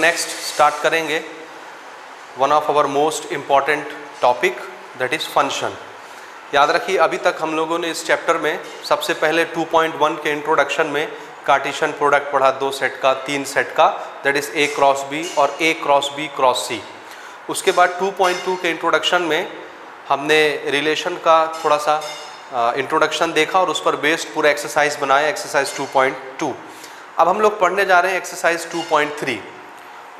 Next start करेंगे one of our most important topic, that is function. याद रखिए अभी तक हम लोगों ने इस चैप्टर में सबसे पहले 2.1 के इंट्रोडक्शन में कार्टेशियन प्रोडक्ट पढ़ा, 2 सेट का, 3 सेट का, that is A cross B और A cross B cross C। उसके बाद 2.2 के इंट्रोडक्शन में हमने रिलेशन का थोड़ा सा इंट्रोडक्शन देखा और उस पर बेस्ड पूरा एक्सरसाइज बनाया, एक्सरसाइज 2.2। अब हम लोग पढ़ने जा रहे हैं एक्सरसाइज 2.3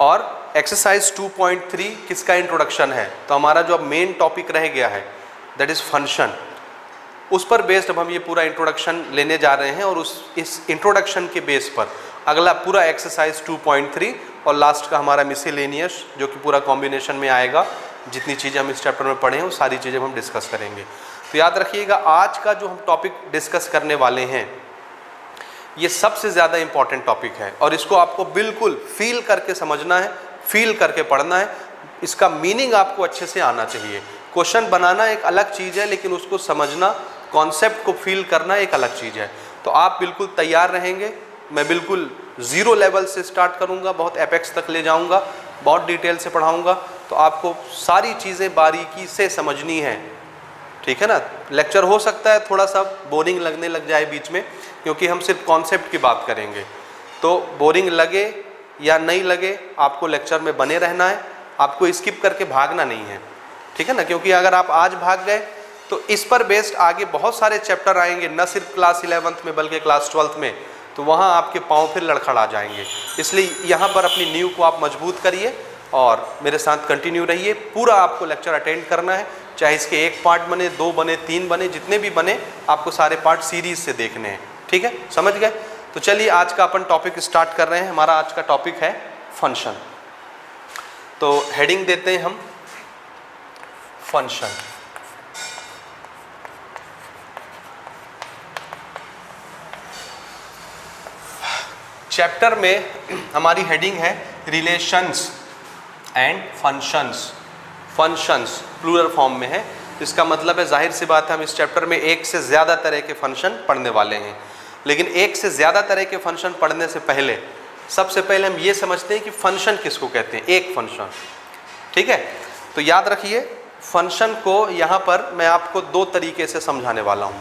और एक्सरसाइज 2.3 किसका इंट्रोडक्शन है? तो हमारा जो अब मेन टॉपिक रह गया है दैट इज़ फंक्शन, उस पर बेस्ड अब हम ये पूरा इंट्रोडक्शन लेने जा रहे हैं और इस इंट्रोडक्शन के बेस पर अगला पूरा एक्सरसाइज 2.3 और लास्ट का हमारा मिसलेनियस जो कि पूरा कॉम्बिनेशन में आएगा। जितनी चीज़ें हम इस चैप्टर में पढ़े हैं वो सारी चीज़ें हम डिस्कस करेंगे। तो याद रखिएगा आज का जो हम टॉपिक डिस्कस करने वाले हैं ये सबसे ज़्यादा इम्पॉर्टेंट टॉपिक है और इसको आपको बिल्कुल फील करके समझना है, फील करके पढ़ना है। इसका मीनिंग आपको अच्छे से आना चाहिए। क्वेश्चन बनाना एक अलग चीज़ है लेकिन उसको समझना, कॉन्सेप्ट को फील करना एक अलग चीज़ है। तो आप बिल्कुल तैयार रहेंगे। मैं बिल्कुल ज़ीरो लेवल से स्टार्ट करूँगा, बहुत एपेक्स तक ले जाऊँगा, बहुत डिटेल से पढ़ाऊँगा, तो आपको सारी चीज़ें बारीकी से समझनी है, ठीक है ना। लेक्चर हो सकता है थोड़ा सा बोरिंग लगने लग जाए बीच में, क्योंकि हम सिर्फ कॉन्सेप्ट की बात करेंगे। तो बोरिंग लगे या नहीं लगे आपको लेक्चर में बने रहना है, आपको स्किप करके भागना नहीं है, ठीक है ना। क्योंकि अगर आप आज भाग गए तो इस पर बेस्ड आगे बहुत सारे चैप्टर आएंगे, न सिर्फ क्लास 11th में बल्कि क्लास 12th में, तो वहाँ आपके पाँव फिर लड़खड़ा जाएंगे। इसलिए यहाँ पर अपनी नींव को आप मजबूत करिए और मेरे साथ कंटिन्यू रहिए। पूरा आपको लेक्चर अटेंड करना है, चाहे इसके 1 पार्ट बने, 2 बने, 3 बने, जितने भी बने आपको सारे पार्ट सीरीज से देखने हैं, ठीक है, समझ गए। तो चलिए आज का अपन टॉपिक स्टार्ट कर रहे हैं। हमारा आज का टॉपिक है फंक्शन। तो हेडिंग देते हैं हम फंक्शन। चैप्टर में हमारी हेडिंग है relations and functions. Functions plural form में है, इसका मतलब है जाहिर सी बात है हम इस चैप्टर में एक से ज़्यादा तरह के फंक्शन पढ़ने वाले हैं। लेकिन एक से ज़्यादा तरह के फंक्शन पढ़ने से पहले सबसे पहले हम ये समझते हैं कि फंक्शन किसको कहते हैं। एक फंक्शन, ठीक है। तो याद रखिए फंक्शन को यहाँ पर मैं आपको 2 तरीके से समझाने वाला हूँ।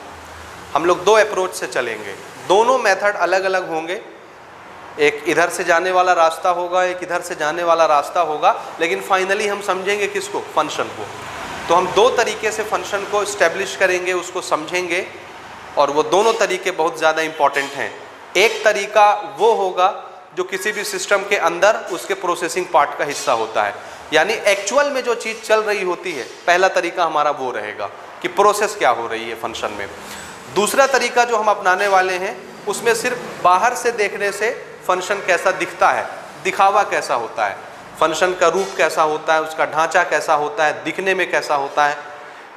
हम लोग 2 अप्रोच से चलेंगे, दोनों मेथड अलग अलग होंगे। एक इधर से जाने वाला रास्ता होगा, एक इधर से जाने वाला रास्ता होगा, लेकिन फाइनली हम समझेंगे किसको? फंक्शन को। तो हम 2 तरीके से फंक्शन को इस्टेब्लिश करेंगे, उसको समझेंगे, और वो दोनों तरीके बहुत ज़्यादा इम्पॉर्टेंट हैं। एक तरीका वो होगा जो किसी भी सिस्टम के अंदर उसके प्रोसेसिंग पार्ट का हिस्सा होता है, यानी एक्चुअल में जो चीज़ चल रही होती है, पहला तरीका हमारा वो रहेगा कि प्रोसेस क्या हो रही है फंक्शन में। दूसरा तरीका जो हम अपनाने वाले हैं उसमें सिर्फ बाहर से देखने से फंक्शन कैसा दिखता है, दिखावा कैसा होता है, फंक्शन का रूप कैसा होता है, उसका ढांचा कैसा होता है, दिखने में कैसा होता है,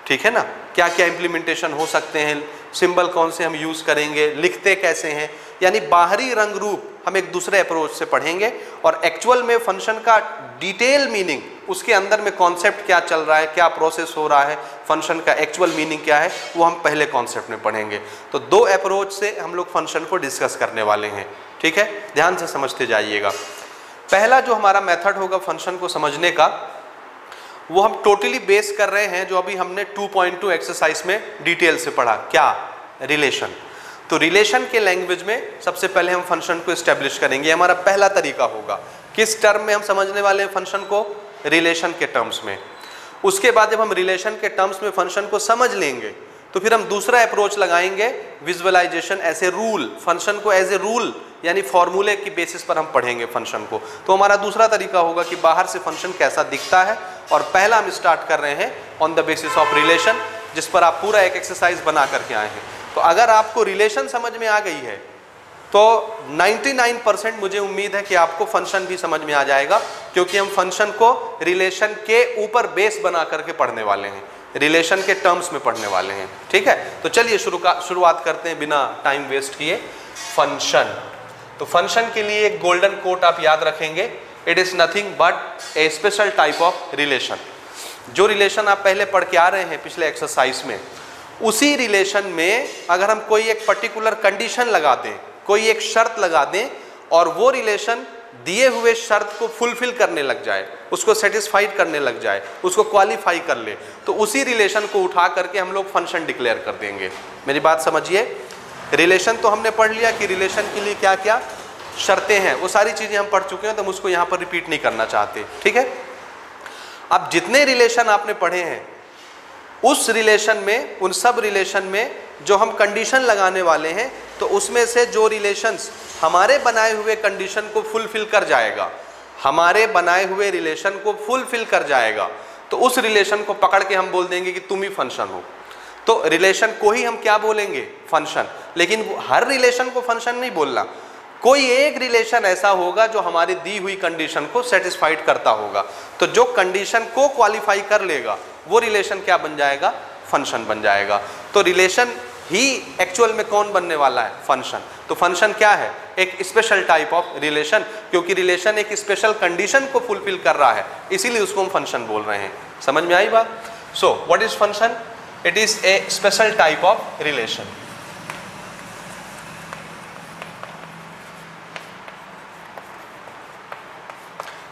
ठीक है ना, क्या क्या इम्प्लीमेंटेशन हो सकते हैं, सिंबल कौन से हम यूज़ करेंगे, लिखते कैसे हैं, यानी बाहरी रंग रूप हम एक दूसरे अप्रोच से पढ़ेंगे। और एक्चुअल में फंक्शन का डिटेल मीनिंग, उसके अंदर में कॉन्सेप्ट क्या चल रहा है, क्या प्रोसेस हो रहा है, फंक्शन का एक्चुअल मीनिंग क्या है, वो हम पहले कॉन्सेप्ट में पढ़ेंगे। तो 2 अप्रोच से हम लोग फंक्शन को डिस्कस करने वाले हैं, ठीक है, ध्यान से समझते जाइएगा। पहला जो हमारा मेथड होगा फंक्शन को समझने का, वो हम टोटली बेस कर रहे हैं जो अभी हमने 2.2 एक्सरसाइज में डिटेल से पढ़ा। क्या? रिलेशन। तो रिलेशन के लैंग्वेज में सबसे पहले हम फंक्शन को एस्टेब्लिश करेंगे, हमारा पहला तरीका होगा। किस टर्म में हम समझने वाले हैं फंक्शन को? रिलेशन के टर्म्स में। उसके बाद जब हम रिलेशन के टर्म्स में फंक्शन को समझ लेंगे तो फिर हम दूसरा अप्रोच लगाएंगे, visualisation as a rule. Function को एज ए रूल यानी फॉर्मूले की बेसिस पर हम पढ़ेंगे फंक्शन को। तो हमारा दूसरा तरीका होगा कि बाहर से फंक्शन कैसा दिखता है, और पहला हम स्टार्ट कर रहे हैं on the basis of relation, जिस पर आप पूरा एक एक्सरसाइज बना करके आए हैं। तो अगर आपको रिलेशन समझ में आ गई है तो 99% मुझे उम्मीद है कि आपको फंक्शन भी समझ में आ जाएगा, क्योंकि हम फंक्शन को रिलेशन के ऊपर बेस बना करके पढ़ने वाले हैं, रिलेशन के टर्म्स में पढ़ने वाले हैं, ठीक है। तो चलिए शुरुआत करते हैं बिना टाइम वेस्ट किए। फंक्शन, तो फंक्शन के लिए एक गोल्डन कोट आप याद रखेंगे, it is nothing but A special type of relation. जो रिलेशन आप पहले पढ़ के आ रहे हैं पिछले एक्सरसाइज में, उसी रिलेशन में अगर हम कोई एक पर्टिकुलर कंडीशन लगा दें, कोई एक शर्त लगा दें, और वो रिलेशन दिए हुए शर्त को फुलफिल करने लग जाए, उसको सेटिस्फाइड करने लग जाए, उसको क्वालिफाई कर ले, तो उसी रिलेशन को उठा करके हम लोग फंक्शन डिक्लेयर कर देंगे। मेरी बात समझिए, रिलेशन तो हमने पढ़ लिया कि रिलेशन के लिए क्या क्या शर्तें हैं, वो सारी चीज़ें हम पढ़ चुके हैं, तो हम उसको यहाँ पर रिपीट नहीं करना चाहते, ठीक है। अब जितने रिलेशन आपने पढ़े हैं उस रिलेशन में, उन सब रिलेशन में जो हम कंडीशन लगाने वाले हैं, तो उसमें से जो रिलेशंस हमारे बनाए हुए कंडीशन को फुलफिल कर जाएगा, हमारे बनाए हुए रिलेशन को फुलफिल कर जाएगा, तो उस रिलेशन को पकड़ के हम बोल देंगे कि तुम ही फंक्शन हो। तो रिलेशन को ही हम क्या बोलेंगे, फंक्शन। लेकिन हर रिलेशन को फंक्शन नहीं बोलना, कोई एक रिलेशन ऐसा होगा जो हमारी दी हुई कंडीशन को सेटिस्फाइड करता होगा, तो जो कंडीशन को क्वालिफाई कर लेगा वो रिलेशन क्या बन जाएगा, फंक्शन बन जाएगा। तो रिलेशन ही एक्चुअल में कौन बनने वाला है, फंक्शन। तो फंक्शन क्या है, एक स्पेशल टाइप ऑफ रिलेशन, क्योंकि रिलेशन एक स्पेशल कंडीशन को फुलफिल कर रहा है, इसीलिए उसको हम फंक्शन बोल रहे हैं। समझ में आई बात? So what is function? It is a special type of relation.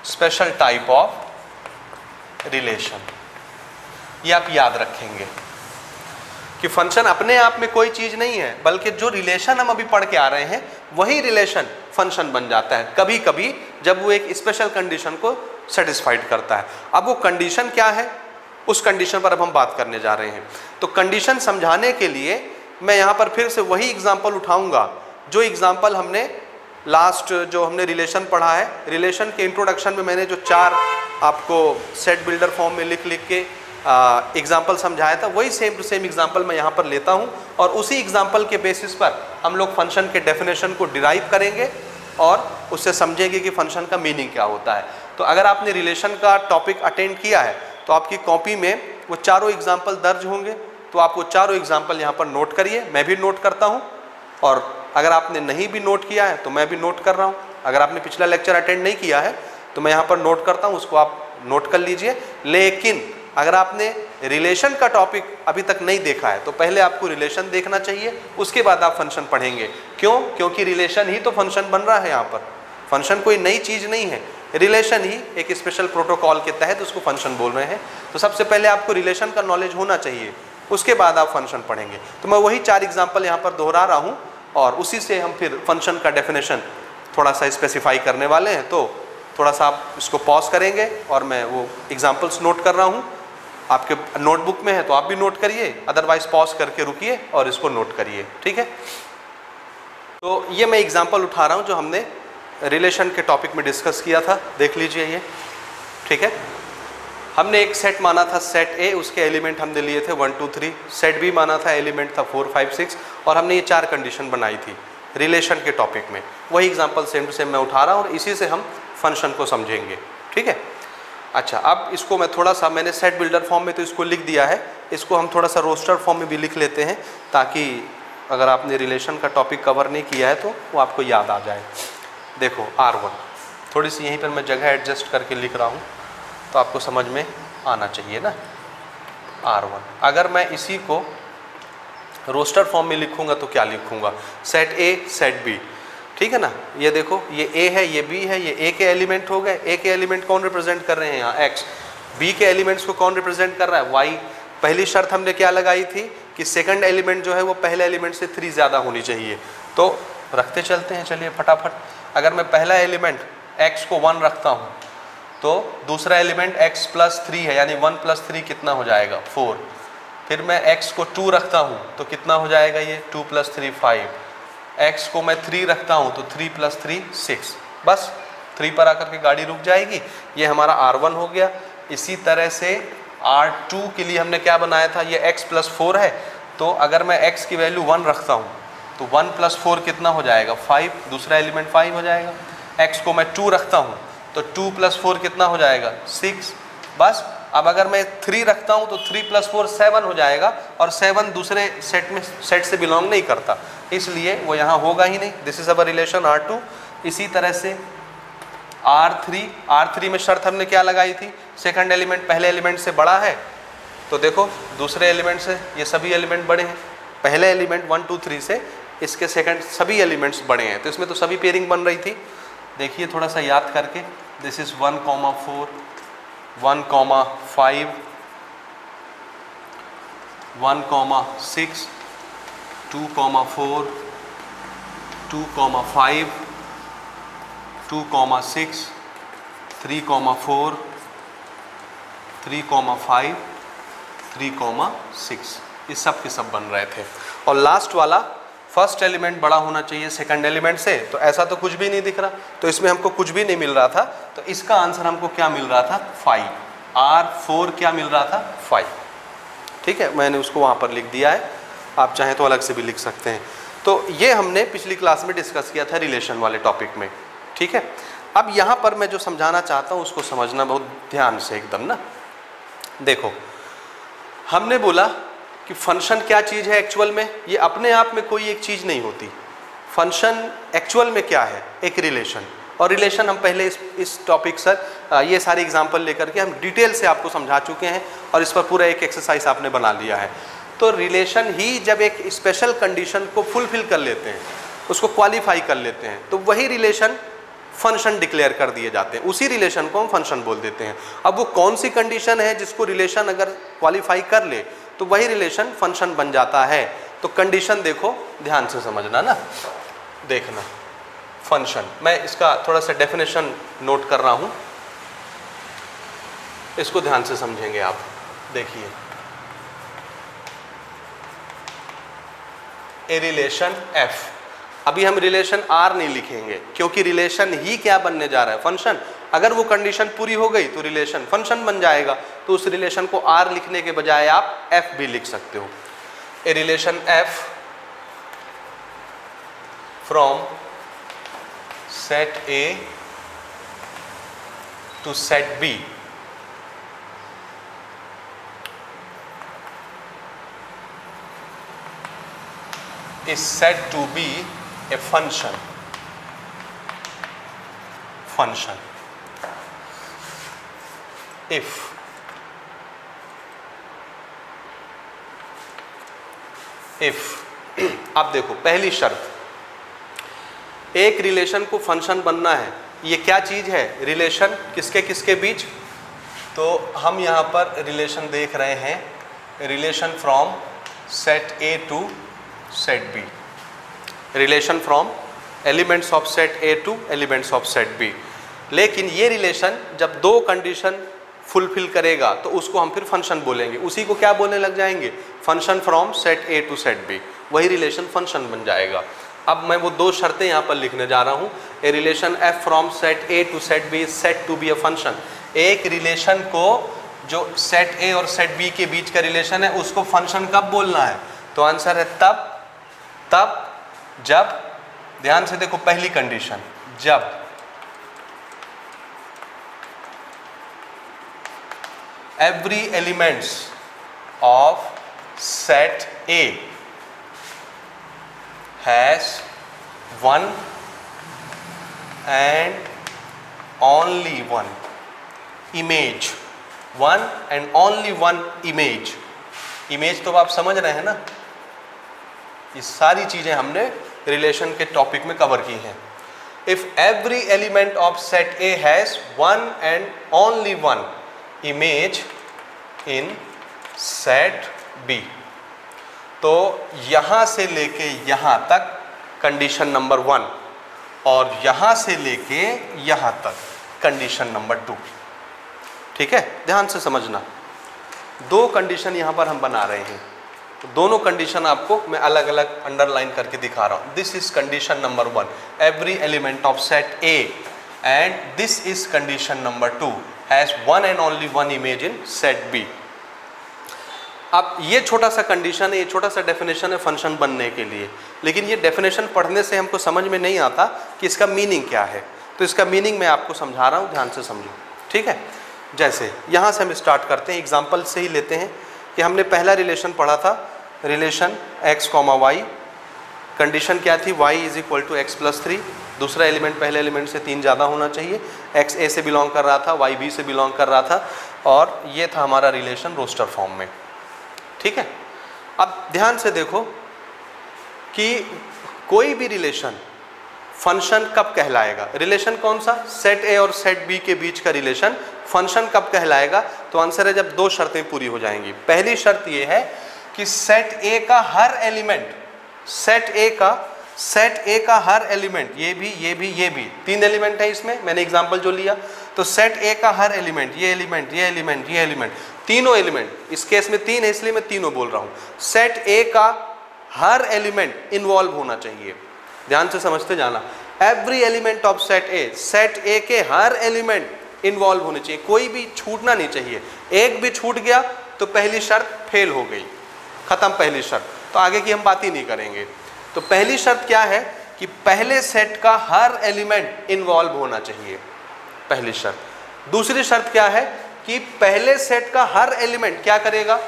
Special type of relation, ये आप याद रखेंगे कि फंक्शन अपने आप में कोई चीज नहीं है, बल्कि जो रिलेशन हम अभी पढ़ के आ रहे हैं वही रिलेशन फंक्शन बन जाता है कभी कभी, जब वो एक स्पेशल कंडीशन को सेटिस्फाइड करता है। अब वो कंडीशन क्या है, उस कंडीशन पर अब हम बात करने जा रहे हैं। तो कंडीशन समझाने के लिए मैं यहाँ पर फिर से वही एग्जाम्पल उठाऊंगा जो एग्जाम्पल हमने लास्ट जो हमने रिलेशन पढ़ा है। रिलेशन के इंट्रोडक्शन में मैंने जो 4 आपको सेट बिल्डर फॉर्म में लिख लिख के एग्जाम्पल समझाया था, वही सेम टू सेम एग्जाम्पल मैं यहाँ पर लेता हूँ, और उसी एग्जाम्पल के बेसिस पर हम लोग फंक्शन के डेफिनेशन को डिराइव करेंगे और उससे समझेंगे कि फंक्शन का मीनिंग क्या होता है। तो अगर आपने रिलेशन का टॉपिक अटेंड किया है तो आपकी कॉपी में वो चारों एग्जाम्पल दर्ज होंगे, तो आप वो चारों एग्जाम्पल यहाँ पर नोट करिए, मैं भी नोट करता हूँ, और अगर आपने नहीं भी नोट किया है तो मैं भी नोट कर रहा हूँ। अगर आपने पिछला लेक्चर अटेंड नहीं किया है तो मैं यहाँ पर नोट करता हूँ, उसको आप नोट कर लीजिए। लेकिन अगर आपने रिलेशन का टॉपिक अभी तक नहीं देखा है तो पहले आपको रिलेशन देखना चाहिए, उसके बाद आप फंक्शन पढ़ेंगे। क्यों? क्योंकि रिलेशन ही तो फंक्शन बन रहा है यहाँ पर, फंक्शन कोई नई चीज़ नहीं है, रिलेशन ही एक स्पेशल प्रोटोकॉल के तहत उसको फंक्शन बोल रहे हैं। तो सबसे पहले आपको रिलेशन का नॉलेज होना चाहिए, उसके बाद आप फंक्शन पढ़ेंगे। तो मैं वही 4 एग्जाम्पल यहाँ पर दोहरा रहा हूँ, और उसी से हम फिर फंक्शन का डेफिनेशन थोड़ा सा स्पेसिफाई करने वाले हैं। तो थोड़ा सा आप इसको पॉज करेंगे और मैं वो एग्जाम्पल्स नोट कर रहा हूँ, आपके नोटबुक में है तो आप भी नोट करिए, अदरवाइज पॉज करके रुकिए और इसको नोट करिए, ठीक है। तो ये मैं एग्जाम्पल उठा रहा हूँ जो हमने रिलेशन के टॉपिक में डिस्कस किया था, देख लीजिए ये, ठीक है। हमने एक सेट माना था सेट ए, उसके एलिमेंट हमने लिए थे 1 2 3, सेट बी माना था एलिमेंट था 4 5 6, और हमने ये 4 कंडीशन बनाई थी रिलेशन के टॉपिक में। वही एग्जांपल सेम टू सेम मैं उठा रहा हूँ और इसी से हम फंक्शन को समझेंगे, ठीक है। अच्छा, अब इसको मैं थोड़ा सा, मैंने सेट बिल्डर फॉर्म में तो इसको लिख दिया है, इसको हम थोड़ा सा रोस्टर फॉर्म में भी लिख लेते हैं, ताकि अगर आपने रिलेशन का टॉपिक कवर नहीं किया है तो वो आपको याद आ जाए। देखो R1, थोड़ी सी यहीं पर मैं जगह एडजस्ट करके लिख रहा हूँ तो आपको समझ में आना चाहिए ना। R1, अगर मैं इसी को रोस्टर फॉर्म में लिखूंगा तो क्या लिखूंगा, सेट ए सेट बी, ठीक है ना। ये देखो, ये ए है, ये बी है, ये ए के एलिमेंट हो गए। ए के एलिमेंट कौन रिप्रेजेंट कर रहे हैं यहाँ, एक्स। बी के एलिमेंट्स को कौन रिप्रेजेंट कर रहा है, वाई। पहली शर्त हमने क्या लगाई थी कि सेकंड एलिमेंट जो है वो पहले एलिमेंट से 3 ज़्यादा होनी चाहिए। तो रखते चलते हैं, चलिए फटाफट। अगर मैं पहला एलिमेंट एक्स को 1 रखता हूँ तो दूसरा एलिमेंट x + 3 है, यानी 1 + 3 कितना हो जाएगा, 4। फिर मैं x को 2 रखता हूँ तो कितना हो जाएगा, ये 2 + 3 5। x को मैं 3 रखता हूँ तो 3 + 3 6। बस 3 पर आकर के गाड़ी रुक जाएगी। ये हमारा R1 हो गया। इसी तरह से R2 के लिए हमने क्या बनाया था, ये x + 4 है, तो अगर मैं x की वैल्यू 1 रखता हूँ तो 1 + 4 कितना हो जाएगा, 5। दूसरा एलिमेंट 5 हो जाएगा। x को मैं 2 रखता हूँ तो 2 + 4 कितना हो जाएगा, 6। बस अब अगर मैं 3 रखता हूँ तो 3 + 4 7 हो जाएगा, और 7 दूसरे सेट से बिलोंग नहीं करता, इसलिए वो यहाँ होगा ही नहीं। This is our relation R2। इसी तरह से R3 में शर्त हमने क्या लगाई थी, सेकंड एलिमेंट पहले एलिमेंट से बड़ा है। तो देखो दूसरे एलिमेंट से ये सभी एलिमेंट बड़े हैं, पहले एलिमेंट 1 2 3 से इसके सेकंड सभी एलिमेंट्स बड़े हैं, तो इसमें तो सभी पेयरिंग बन रही थी। देखिए थोड़ा सा याद करके, दिस इज 1,4, 1,5, 1,6, 2,4, 2,5, 2,6, 3,4, 3,5, 3,6, ये सब के सब बन रहे थे। और लास्ट वाला फर्स्ट एलिमेंट बड़ा होना चाहिए सेकंड एलिमेंट से, तो ऐसा तो कुछ भी नहीं दिख रहा, तो इसमें हमको कुछ भी नहीं मिल रहा था, तो इसका आंसर हमको क्या मिल रहा था 5, R4 क्या मिल रहा था 5। ठीक है, मैंने उसको वहाँ पर लिख दिया है, आप चाहें तो अलग से भी लिख सकते हैं। तो ये हमने पिछली क्लास में डिस्कस किया था रिलेशन वाले टॉपिक में। ठीक है, अब यहाँ पर मैं जो समझाना चाहता हूँ उसको समझना बहुत ध्यान से एकदम ना। देखो, हमने बोला कि फंक्शन क्या चीज़ है एक्चुअल में, ये अपने आप में कोई एक चीज़ नहीं होती। फंक्शन एक्चुअल में क्या है, एक रिलेशन। और रिलेशन हम पहले इस टॉपिक सर ये सारे एग्जांपल लेकर के हम डिटेल से आपको समझा चुके हैं और इस पर पूरा एक एक्सरसाइज आपने बना लिया है। तो रिलेशन ही जब एक स्पेशल कंडीशन को फुलफिल कर लेते हैं, उसको क्वालिफाई कर लेते हैं, तो वही रिलेशन फंक्शन डिक्लेयर कर दिए जाते हैं, उसी रिलेशन को हम फंक्शन बोल देते हैं। अब वो कौन सी कंडीशन है जिसको रिलेशन अगर क्वालिफाई कर ले तो वही रिलेशन फंक्शन बन जाता है। तो कंडीशन देखो, ध्यान से समझना ना, देखना फंक्शन। मैं इसका थोड़ा सा डेफिनेशन नोट कर रहा हूँ, इसको ध्यान से समझेंगे आप। देखिए, ए रिलेशन एफ, अभी हम रिलेशन आर नहीं लिखेंगे क्योंकि रिलेशन ही क्या बनने जा रहा है, फंक्शन। अगर वो कंडीशन पूरी हो गई तो रिलेशन फंक्शन बन जाएगा, तो उस रिलेशन को आर लिखने के बजाय आप एफ भी लिख सकते हो। A relation f from set A to set B is said to be a function. If अब देखो, पहली शर्त, एक रिलेशन को फंक्शन बनना है, ये क्या चीज है, रिलेशन किसके किसके बीच। तो हम यहाँ पर रिलेशन देख रहे हैं, relation from set A to set B, relation from elements of set A to elements of set B. लेकिन ये रिलेशन जब दो कंडीशन फुलफिल करेगा तो उसको हम फिर फंक्शन बोलेंगे, उसी को क्या बोलने लग जाएंगे, function from set A to set B, वही रिलेशन फंक्शन बन जाएगा। अब मैं वो दो शर्तें यहाँ पर लिखने जा रहा हूँ। A relation f from set A to set B is said to be a function. एक रिलेशन को, जो सेट ए और सेट बी के बीच का रिलेशन है, उसको फंक्शन कब बोलना है, तो आंसर है तब जब, ध्यान से देखो पहली कंडीशन, जब every elements of set A has one and only one image, one and only one image। Image तो आप समझ रहे हैं ना, ये सारी चीजें हमने रिलेशन के टॉपिक में कवर की हैं। If every element of set A has one and only one image in set B, तो यहां से लेके यहां तक कंडीशन नंबर 1 और यहां से लेके यहां तक कंडीशन नंबर 2। ठीक है, ध्यान से समझना, दो कंडीशन यहां पर हम बना रहे हैं, तो दोनों कंडीशन आपको मैं अलग अलग अंडरलाइन करके दिखा रहा हूं। This is condition number 1, every element of set A, and this is condition number 2, has one and only one image in set B. अब ये छोटा सा कंडीशन है, ये छोटा सा डेफिनेशन है फंक्शन बनने के लिए, लेकिन ये डेफिनेशन पढ़ने से हमको समझ में नहीं आता कि इसका मीनिंग क्या है। तो इसका मीनिंग मैं आपको समझा रहा हूँ, ध्यान से समझो। ठीक है, जैसे यहाँ से हम स्टार्ट करते हैं, एग्जाम्पल से ही लेते हैं कि हमने पहला रिलेशन पढ़ा था, रिलेशन x, y, कंडीशन क्या थी, y is equal to x plus 3, दूसरा एलिमेंट पहले एलिमेंट से 3 ज़्यादा होना चाहिए, x a से बिलोंग कर रहा था, y b से बिलोंग कर रहा था, और ये था हमारा रिलेशन रोस्टर फॉर्म में। ठीक है, अब ध्यान से देखो कि कोई भी रिलेशन फंक्शन कब कहलाएगा? रिलेशन कौन सा? सेट ए और सेट बी के बीच का रिलेशन फंक्शन कब कहलाएगा? तो आंसर है जब दो शर्तें पूरी हो जाएंगी। पहली शर्त ये है कि सेट ए का हर एलिमेंट, सेट ए का हर एलिमेंट, ये भी तीन एलिमेंट है इसमें, मैंने एग्जांपल जो लिया, तो सेट ए का हर एलिमेंट, ये एलिमेंट, तीनों एलिमेंट, इस केस में तीन है इसलिए मैं तीनों बोल रहा हूं, सेट ए का हर एलिमेंट इन्वॉल्व होना चाहिए। ध्यान से समझते जाना, every element of set A के हर एलिमेंट इन्वॉल्व होने चाहिए, कोई भी छूटना नहीं चाहिए। एक भी छूट गया तो पहली शर्त फेल हो गई, खत्म पहली शर्त, तो आगे की हम बात ही नहीं करेंगे। तो पहली शर्त क्या है कि पहले सेट का हर एलिमेंट इन्वॉल्व होना चाहिए, पहली शर्त। दूसरी शर्त क्या है कि पहले सेट का हर एलिमेंट क्या करेगा?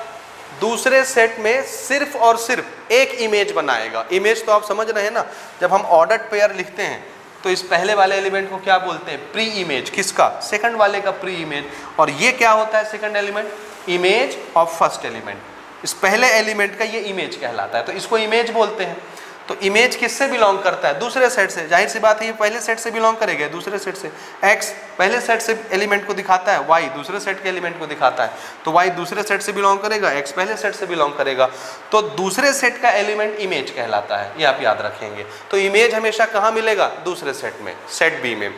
दूसरे सेट में सिर्फ और सिर्फ एक इमेज बनाएगा। इमेज तो आप समझ रहे हैं ना, जब हम ऑर्डर्ड पेयर लिखते हैं तो इस पहले वाले एलिमेंट को क्या बोलते हैं? Pre image. किसका? सेकंड वाले का प्री इमेज। और ये क्या होता है second element? Image of first element. इस पहले एलिमेंट का ये इमेज कहलाता है, तो इसको इमेज बोलते हैं। तो इमेज किससे बिलोंग करता है? दूसरे सेट से। जाहिर सी बात है ये पहले सेट से बिलोंग करेगा, दूसरे सेट से। x पहले सेट से एलिमेंट को दिखाता है, y दूसरे सेट के एलिमेंट को दिखाता है, तो y दूसरे सेट से बिलोंग करेगा, x पहले सेट से बिलोंग करेगा। तो दूसरे सेट का एलिमेंट इमेज कहलाता है, ये आप याद रखेंगे। तो इमेज हमेशा कहाँ मिलेगा? दूसरे सेट में, सेट बी में।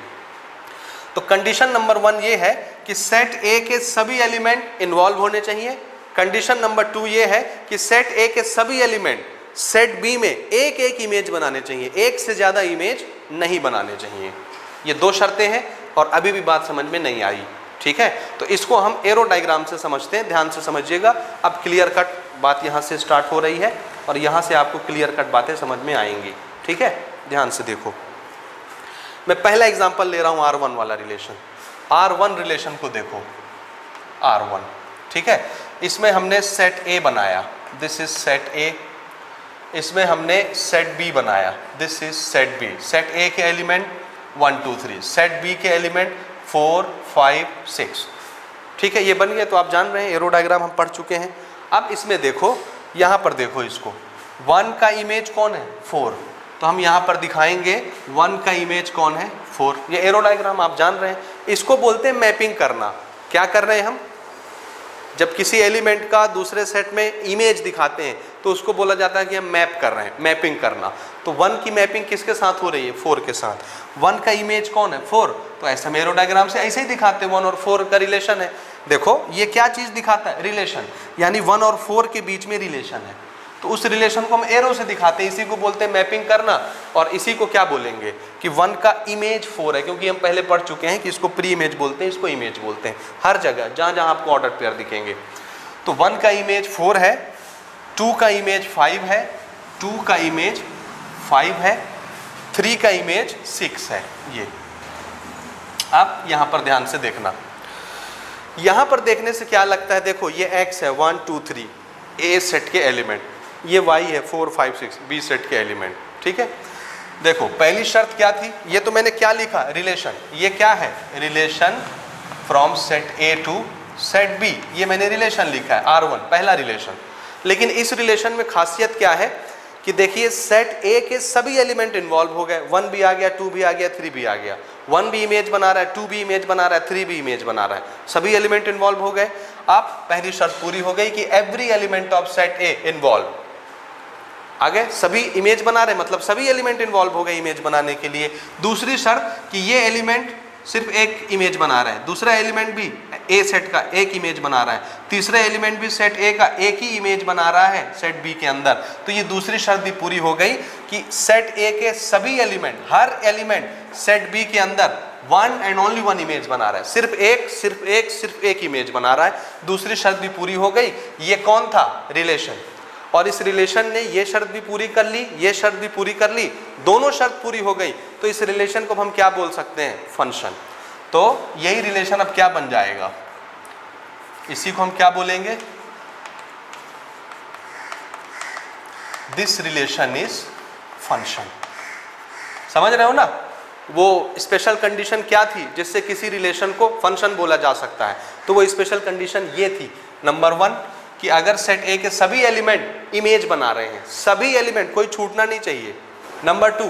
तो कंडीशन नंबर 1 ये है कि सेट ए के सभी एलिमेंट इन्वॉल्व होने चाहिए। कंडीशन नंबर 2 ये है कि सेट ए के सभी एलिमेंट सेट बी में एक एक इमेज बनाने चाहिए, एक से ज़्यादा इमेज नहीं बनाने चाहिए। ये दो शर्तें हैं और अभी भी बात समझ में नहीं आई, ठीक है? तो इसको हम एरो डायग्राम से समझते हैं, ध्यान से समझिएगा। अब क्लियर कट बात यहाँ से स्टार्ट हो रही है और यहाँ से आपको क्लियर कट बातें समझ में आएंगी, ठीक है? ध्यान से देखो, मैं पहला एग्जाम्पल ले रहा हूँ R1 वाला रिलेशन। R1 रिलेशन को देखो, R1, ठीक है? इसमें हमने सेट ए बनाया, दिस इज सेट ए। इसमें हमने सेट बी बनाया, this is set B. Set A के एलिमेंट 1 2 3, सेट बी के एलिमेंट 4 5 6, ठीक है? ये बन गया। तो आप जान रहे हैं एरो डायग्राम हम पढ़ चुके हैं। अब इसमें देखो, यहाँ पर देखो, इसको 1 का इमेज कौन है? 4, तो हम यहाँ पर दिखाएंगे 1 का इमेज कौन है? 4। ये एरो डायग्राम आप जान रहे हैं, इसको बोलते हैं मैपिंग करना। क्या कर रहे हैं हम? जब किसी एलिमेंट का दूसरे सेट में इमेज दिखाते हैं तो उसको बोला जाता है कि हम मैप कर रहे हैं, मैपिंग करना। तो 1 की मैपिंग किसके साथ हो रही है? 4 के साथ। 1 का इमेज कौन है? 4। तो ऐसा एरो डायग्राम से ऐसे ही दिखाते हैं, 1 और 4 का रिलेशन है। देखो ये क्या चीज़ दिखाता है? रिलेशन, यानी 1 और 4 के बीच में रिलेशन है। तो उस रिलेशन को हम एरो से दिखाते हैं, इसी को बोलते हैं मैपिंग करना। और इसी को क्या बोलेंगे कि 1 का इमेज 4 है, क्योंकि हम पहले पढ़ चुके हैं कि इसको प्री इमेज बोलते हैं, इसको इमेज बोलते हैं। हर जगह जहाँ जहाँ आपको ऑर्डर पेयर दिखेंगे। तो 1 का इमेज 4 है, 2 का इमेज 5 है, 2 का इमेज 5 है, 3 का इमेज 6 है। ये आप यहाँ पर ध्यान से देखना, यहाँ पर देखने से क्या लगता है? देखो ये x है 1 2 3 ए सेट के एलिमेंट, ये y है 4 5 6 बी सेट के एलिमेंट, ठीक है? देखो पहली शर्त क्या थी? ये तो मैंने क्या लिखा? रिलेशन। ये क्या है? Relation from set A to set B, ये मैंने रिलेशन लिखा है, R1 पहला रिलेशन। लेकिन इस रिलेशन में खासियत क्या है कि देखिए सेट ए के सभी एलिमेंट इन्वॉल्व हो गए। 1 भी आ गया, 2 भी आ गया, 3 भी आ गया। 1 भी इमेज बना रहा है, 2 भी इमेज बना रहा है, 3 भी इमेज बना रहा है, सभी एलिमेंट इन्वॉल्व हो गए। अब पहली शर्त पूरी हो गई कि every element of set A involve. आगे सभी इमेज बना रहे, मतलब सभी एलिमेंट इन्वॉल्व हो गए इमेज बनाने के लिए। दूसरी शर्त कि ये एलिमेंट सिर्फ एक इमेज बना रहा है, दूसरा एलिमेंट भी ए सेट का एक इमेज बना रहा है, तीसरा एलिमेंट भी सेट ए का एक ही इमेज बना रहा है सेट बी के अंदर। तो ये दूसरी शर्त भी पूरी हो गई कि सेट ए के सभी एलिमेंट, हर एलिमेंट सेट बी के अंदर 1 एंड ओनली 1 इमेज बना रहा है, सिर्फ एक इमेज बना रहा है। दूसरी शर्त भी पूरी हो गई। ये कौन था? रिलेशन। और इस रिलेशन ने ये शर्त भी पूरी कर ली, ये शर्त भी पूरी कर ली, दोनों शर्त पूरी हो गई। तो इस रिलेशन को हम क्या बोल सकते हैं? फंक्शन। तो यही रिलेशन अब क्या बन जाएगा? इसी को हम क्या बोलेंगे? This relation is function. समझ रहे हो ना? वो स्पेशल कंडीशन क्या थी जिससे किसी रिलेशन को फंक्शन बोला जा सकता है? तो वो स्पेशल कंडीशन ये थी, नंबर 1 कि अगर सेट ए के सभी एलिमेंट इमेज बना रहे हैं, सभी एलिमेंट, कोई छूटना नहीं चाहिए। नंबर 2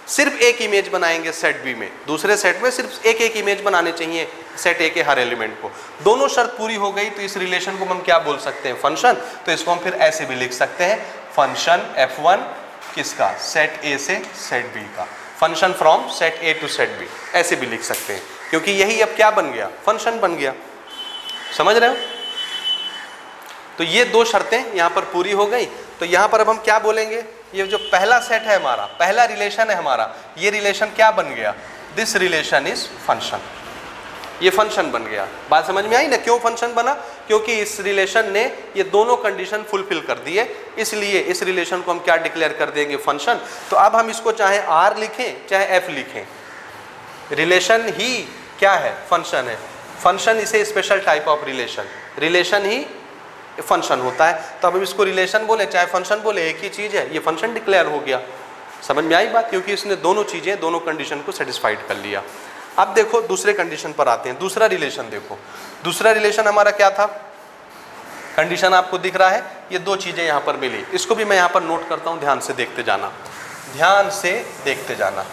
सिर्फ एक इमेज बनाएंगे सेट बी में, दूसरे सेट में सिर्फ एक एक इमेज बनाने चाहिए सेट ए के हर एलिमेंट को। दोनों शर्त पूरी हो गई तो इस रिलेशन को हम क्या बोल सकते हैं, फंक्शन। तो इसको हम फिर ऐसे भी लिख सकते हैं, फंक्शन F1 किसका, सेट ए से सेट बी का, function from set A to set B, ऐसे भी लिख सकते हैं, क्योंकि यही अब क्या बन गया, फंक्शन बन गया। समझ रहे हो? तो ये दो शर्तें यहाँ पर पूरी हो गई। तो यहाँ पर अब हम क्या बोलेंगे, ये जो पहला सेट है हमारा, पहला रिलेशन है हमारा, ये रिलेशन क्या बन गया, दिस रिलेशन इज फंक्शन, ये फंक्शन बन गया। बात समझ में आई ना, क्यों फंक्शन बना, क्योंकि इस रिलेशन ने ये दोनों कंडीशन फुलफिल कर दिए, इसलिए इस रिलेशन को हम क्या डिक्लेयर कर देंगे, फंक्शन। तो अब हम इसको चाहे आर लिखें चाहे एफ लिखें, रिलेशन ही क्या है, फंक्शन है। फंक्शन इसे special type of relation, relation he function होता है। तो अब हम इसको रिलेशन बोले चाहे फंक्शन बोले एक ही चीज़ है, ये फंक्शन डिक्लेयर हो गया। समझ में आई बात, क्योंकि इसने दोनों चीज़ें, दोनों कंडीशन को सेटिस्फाइड कर लिया। अब देखो दूसरे कंडीशन पर आते हैं, दूसरा रिलेशन देखो। दूसरा रिलेशन हमारा क्या था, कंडीशन आपको दिख रहा है, ये दो चीज़ें यहाँ पर मिली, इसको भी मैं यहाँ पर नोट करता हूँ, ध्यान से देखते जाना, ध्यान से देखते जाना,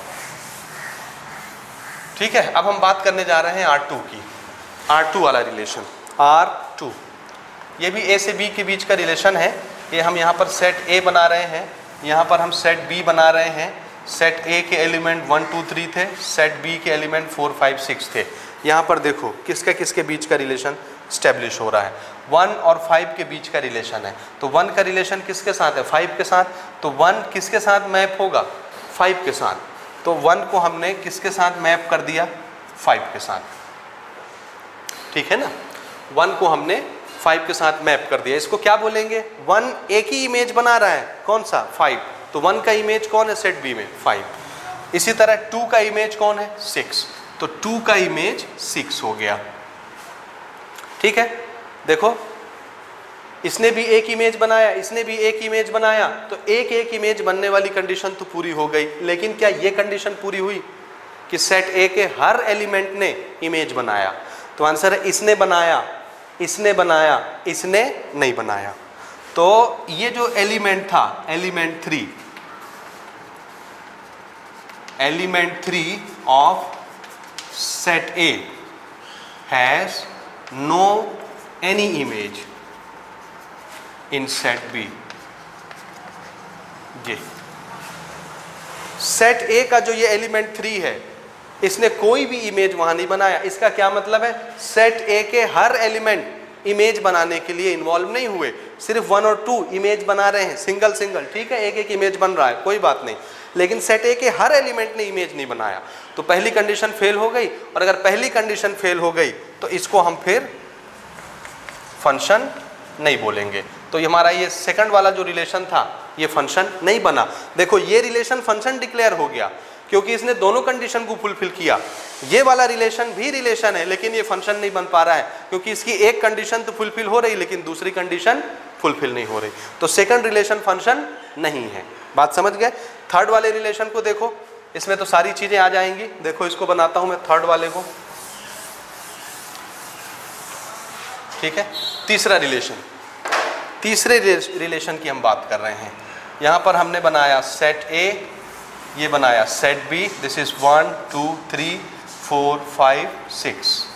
ठीक है। अब हम बात करने जा रहे हैं R2 की, R2 वाला रिलेशन, R2 ये भी ए से बी के बीच का रिलेशन है। ये हम यहाँ पर सेट ए बना रहे हैं, यहाँ पर हम सेट बी बना रहे हैं। सेट ए के एलिमेंट 1 2 3 थे, सेट बी के एलिमेंट 4 5 6 थे। यहाँ पर देखो किसके किसके बीच का रिलेशन स्टैब्लिश हो रहा है, 1 और 5 के बीच का रिलेशन है। तो 1 का रिलेशन किसके साथ है, 5 के साथ। तो 1 किसके साथ मैप होगा, 5 के साथ। तो 1 को हमने किसके साथ मैप कर दिया, 5 के साथ, ठीक है ना। 1 को हमने 5 के साथ मैप कर दिया, इसको क्या बोलेंगे, 1 एक ही इमेज बना रहा है, कौन सा, 5। तो 1 का इमेज कौन है सेट बी में, 5। इसी तरह 2 का इमेज कौन है, 6। तो 2 का इमेज 6 हो गया, ठीक है। देखो इसने भी एक इमेज बनाया, इसने भी एक इमेज बनाया, तो एक एक इमेज बनने वाली कंडीशन तो पूरी हो गई। लेकिन क्या ये कंडीशन पूरी हुई कि सेट ए के हर एलिमेंट ने इमेज बनाया? तो आंसर है इसने बनाया, इसने बनाया, इसने नहीं बनाया। तो ये जो एलिमेंट था, element 3 of set A has no any image in set B. ये सेट ए का जो ये एलिमेंट 3 है, इसने कोई भी इमेज वहां नहीं बनाया। इसका क्या मतलब है, सेट ए के हर एलिमेंट इमेज बनाने के लिए इन्वॉल्व नहीं हुए, सिर्फ 1 और 2 इमेज बना रहे हैं, सिंगल सिंगल, ठीक है, एक एक इमेज बन रहा है, कोई बात नहीं। लेकिन सेट ए के हर एलिमेंट ने इमेज नहीं बनाया, तो पहली कंडीशन फेल हो गई। और अगर पहली कंडीशन फेल हो गई तो इसको हम फिर फंक्शन नहीं बोलेंगे। तो ये हमारा ये सेकंड वाला जो रिलेशन था, ये फंक्शन नहीं बना। देखो ये रिलेशन फंक्शन डिक्लेयर हो गया क्योंकि इसने दोनों कंडीशन को फुलफिल किया। ये वाला रिलेशन भी रिलेशन है, लेकिन ये फंक्शन नहीं बन पा रहा है क्योंकि इसकी एक कंडीशन तो फुलफिल हो रही, लेकिन दूसरी कंडीशन फुलफिल नहीं हो रही। तो सेकंड रिलेशन फंक्शन नहीं है। बात समझ गए? थर्ड वाले रिलेशन को देखो, इसमें तो सारी चीजें आ जाएंगी। देखो इसको बनाता हूं मैं थर्ड वाले को, ठीक है। तीसरा रिलेशन, तीसरे रिलेशन की हम बात कर रहे हैं। यहां पर हमने बनाया सेट ए, ये बनाया सेट बी। दिस इज 1 2 3 4 5 6,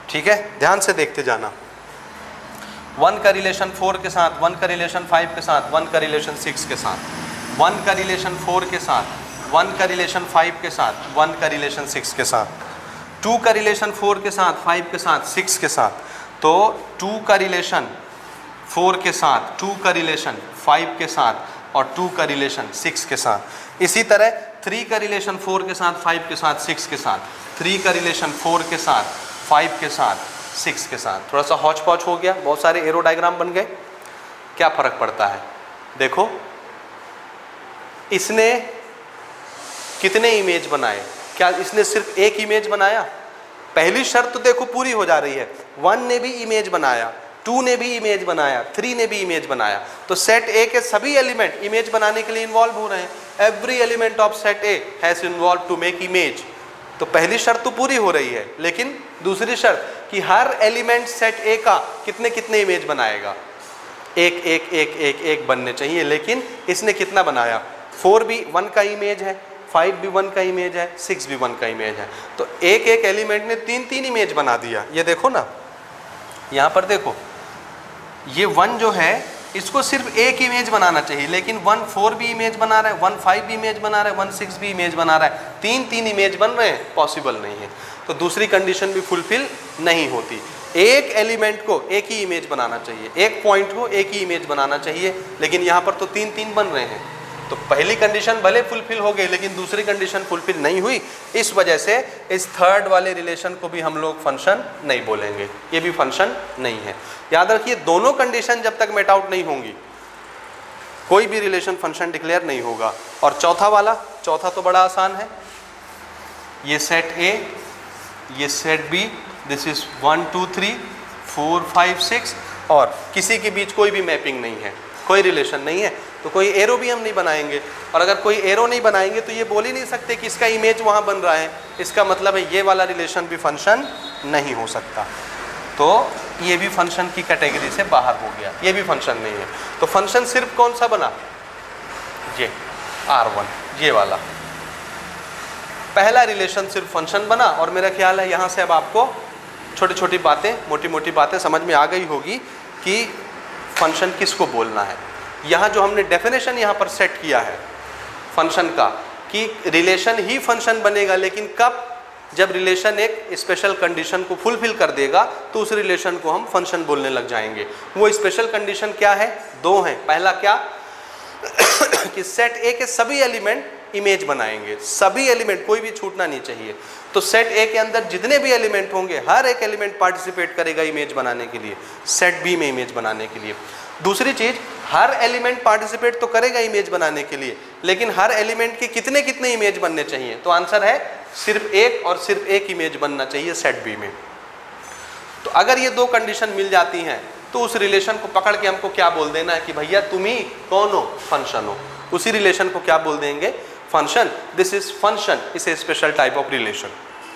ठीक है। ध्यान से देखते जाना। 1 का रिलेशन 4 के साथ, 1 का रिलेशन 5 के साथ, 1 का रिलेशन 6 के साथ, 1 का रिलेशन 4 के साथ, 1 का रिलेशन 5 के साथ, 1 का रिलेशन 6 के साथ, 2 का रिलेशन 4 के साथ, 5 के साथ, 6 के साथ। तो 2 का रिलेशन 4 के साथ, 2 का रिलेशन 5 के साथ और 2 का रिलेशन 6 के साथ। इसी तरह 3 का रिलेशन 4 के साथ, 5 के साथ, 6 के साथ, 3 का रिलेशन 4 के साथ, 5 के साथ, 6 के साथ। थोड़ा सा हौच पौच हो गया, बहुत सारे एरो डायग्राम बन गए। क्या फर्क पड़ता है? देखो इसने कितने इमेज बनाए? क्या इसने सिर्फ एक इमेज बनाया? पहली शर्त तो देखो पूरी हो जा रही है। 1 ने भी इमेज बनाया, 2 ने भी इमेज बनाया, 3 ने भी इमेज बनाया। तो सेट ए के सभी एलिमेंट इमेज बनाने के लिए इन्वॉल्व हो रहे हैं। Every element of set A has involve to make image. तो पहली शर्त तो पूरी हो रही है, लेकिन दूसरी शर्त कि हर एलिमेंट सेट ए का कितने कितने इमेज बनाएगा? एक एक एक एक एक बनने चाहिए। लेकिन इसने कितना बनाया? 4 भी 1 का इमेज है, 5 भी 1 का इमेज है, 6 भी 1 का इमेज है। तो एक एक एलिमेंट ने 3-3 इमेज बना दिया। ये देखो ना, यहाँ पर देखो, ये 1 जो है इसको सिर्फ एक इमेज बनाना चाहिए, लेकिन 1 4 भी इमेज बना रहा है, 1 5 भी इमेज बना रहा है, 1 6 भी इमेज बना रहा है। 3-3 इमेज बन रहे हैं, पॉसिबल नहीं है। तो दूसरी कंडीशन भी फुलफिल नहीं होती। एक एलिमेंट को एक ही इमेज बनाना चाहिए, एक पॉइंट को एक ही इमेज बनाना चाहिए, लेकिन यहाँ पर तो 3-3 बन रहे हैं। तो पहली कंडीशन भले फुलफिल हो गई, लेकिन दूसरी कंडीशन फुलफिल नहीं हुई। इस वजह से इस थर्ड वाले रिलेशन को भी हम लोग फंक्शन नहीं बोलेंगे, ये भी फंक्शन नहीं है। याद रखिए, दोनों कंडीशन जब तक मेट आउट नहीं होंगी कोई भी रिलेशन फंक्शन डिक्लेयर नहीं होगा। और चौथा वाला, चौथा तो बड़ा आसान है, ये सेट ए, ये सेट बी, दिस इज 1 2 3 4 5 6, और किसी के बीच कोई भी मैपिंग नहीं है, कोई रिलेशन नहीं है, तो कोई एरो भी हम नहीं बनाएंगे। और अगर कोई एरो नहीं बनाएंगे तो ये बोल ही नहीं सकते कि इसका इमेज वहाँ बन रहा है, इसका मतलब है ये वाला रिलेशन भी फंक्शन नहीं हो सकता। तो ये भी फंक्शन की कैटेगरी से बाहर हो गया, ये भी फंक्शन नहीं है। तो फंक्शन सिर्फ कौन सा बना, ये R1, ये वाला पहला रिलेशन सिर्फ फंक्शन बना। और मेरा ख्याल है यहाँ से अब आपको छोटी छोटी बातें, मोटी मोटी बातें समझ में आ गई होगी कि फंक्शन किसको बोलना है। यहाँ जो हमने डेफिनेशन यहाँ पर सेट किया है फंक्शन का, कि रिलेशन ही फंक्शन बनेगा, लेकिन कब, जब रिलेशन एक स्पेशल कंडीशन को फुलफिल कर देगा तो उस रिलेशन को हम फंक्शन बोलने लग जाएंगे। वो स्पेशल कंडीशन क्या है, 2 हैं। पहला क्या कि सेट ए के सभी एलिमेंट इमेज बनाएंगे, सभी एलिमेंट, कोई भी छूटना नहीं चाहिए। तो सेट ए के अंदर जितने भी एलिमेंट होंगे हर एक एलिमेंट पार्टिसिपेट करेगा इमेज बनाने के लिए, सेट बी में इमेज बनाने के लिए। दूसरी चीज, हर एलिमेंट पार्टिसिपेट तो करेगा इमेज बनाने के लिए, लेकिन हर एलिमेंट के कितने कितने इमेज बनने चाहिए, तो आंसर है सिर्फ एक, और सिर्फ एक इमेज बनना चाहिए सेट बी में। तो अगर ये 2 कंडीशन मिल जाती हैं तो उस रिलेशन को पकड़ के हमको क्या बोल देना है कि भैया तुम ही कौन हो, फंक्शन हो। उसी रिलेशन को क्या बोल देंगे, फंक्शन। दिस इज फंक्शन, इस ए स्पेशल टाइप ऑफ रिलेशन।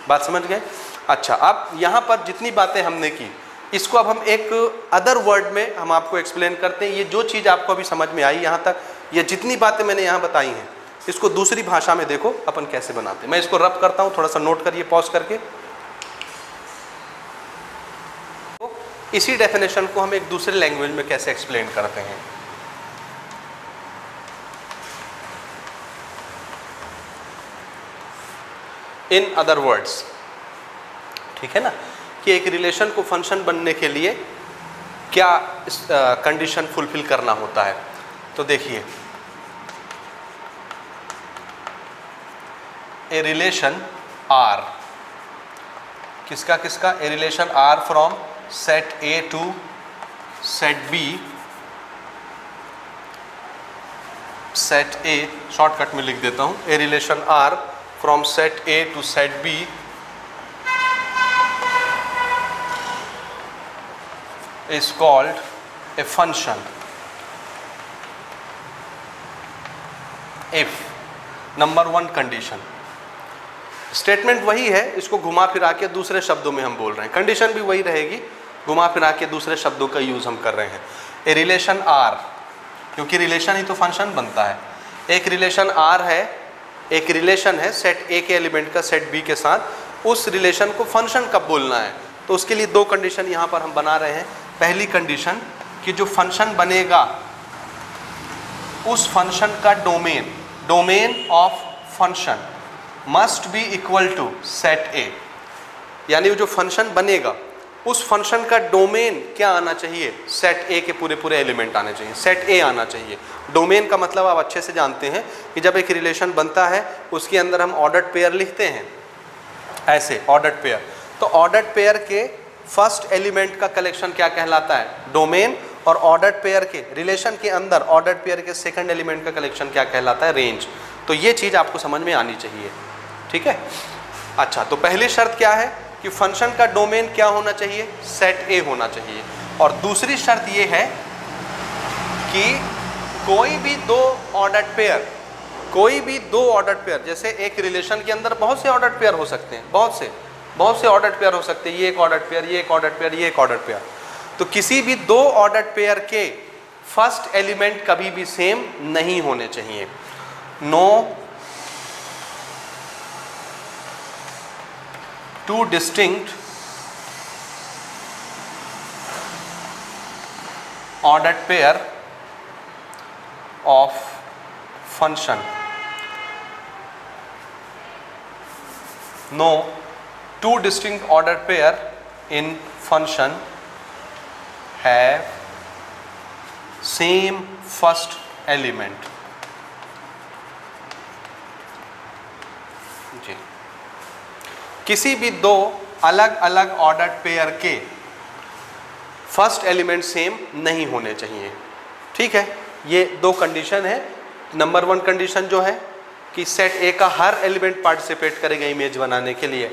बात समझ गए? अच्छा, अब यहाँ पर जितनी बातें हमने की, इसको अब हम एक अदर वर्ड में हम आपको एक्सप्लेन करते हैं। ये जो चीज़ आपको अभी समझ में आई यहाँ तक, ये जितनी बातें मैंने यहाँ बताई हैं, इसको दूसरी भाषा में देखो अपन कैसे बनाते हैं। मैं इसको रब करता हूँ, थोड़ा सा नोट करिए पॉज करके। तो इसी डेफिनेशन को हम एक दूसरे लैंग्वेज में कैसे एक्सप्लेन करते हैं। इन अदर वर्ड्स, ठीक है ना, कि एक रिलेशन को फंक्शन बनने के लिए क्या कंडीशन फुलफिल करना होता है। तो देखिए, ए रिलेशन R, किसका किसका, a relation R from set A to set B, set A, shortcut में लिख देता हूं, a relation R from set A to set B is called a function if number 1 condition. Statement वही है, इसको घुमा फिरा के दूसरे शब्दों में हम बोल रहे हैं, कंडीशन भी वही रहेगी, घुमा फिरा के दूसरे शब्दों का यूज हम कर रहे हैं। ए रिलेशन R, क्योंकि रिलेशन ही तो फंक्शन बनता है। एक रिलेशन R है, एक रिलेशन है सेट A के एलिमेंट का सेट B के साथ, उस रिलेशन को फंक्शन कब बोलना है, तो उसके लिए 2 कंडीशन यहाँ पर हम बना रहे हैं। पहली कंडीशन कि जो फंक्शन बनेगा उस फंक्शन का domain, domain of function must be equal to set A, यानी वो जो फंक्शन बनेगा उस फंक्शन का डोमेन क्या आना चाहिए, सेट ए के पूरे पूरे एलिमेंट आने चाहिए, सेट ए आना चाहिए। डोमेन का मतलब आप अच्छे से जानते हैं कि जब एक रिलेशन बनता है उसके अंदर हम ऑर्डर्ड पेयर लिखते हैं, ऐसे ऑर्डर्ड पेयर। तो ऑर्डर्ड पेयर के फर्स्ट एलिमेंट का कलेक्शन क्या कहलाता है, डोमेन, और ऑर्डर्ड पेयर के रिलेशन के अंदर ऑर्डर्ड पेयर के सेकंड एलिमेंट का कलेक्शन क्या कहलाता है, रेंज। तो ये चीज़ आपको समझ में आनी चाहिए, ठीक है। अच्छा, तो पहली शर्त क्या है कि फंक्शन का डोमेन क्या होना चाहिए, सेट ए होना चाहिए। और दूसरी शर्त ये है कि कोई भी 2 ऑर्डर्ड पेयर, कोई भी 2 ऑर्डर्ड पेयर, जैसे एक रिलेशन के अंदर बहुत से ऑर्डर्ड पेयर हो सकते हैं, बहुत से ऑर्डर्ड पेयर हो सकते हैं, ये एक ऑर्डर्ड पेयर, ये एक ऑर्डर्ड पेयर, ये एक ऑर्डर्ड पेयर। तो किसी भी 2 ऑर्डर्ड पेयर के फर्स्ट एलिमेंट कभी भी सेम नहीं होने चाहिए। No two distinct ordered pair of function. No two distinct ordered pair in function have same first element. जी, किसी भी दो अलग अलग ऑर्डर्ड पेयर के फर्स्ट एलिमेंट सेम नहीं होने चाहिए। ठीक है, ये दो कंडीशन है। नंबर वन कंडीशन जो है कि सेट ए का हर एलिमेंट पार्टिसिपेट करेगा इमेज बनाने के लिए।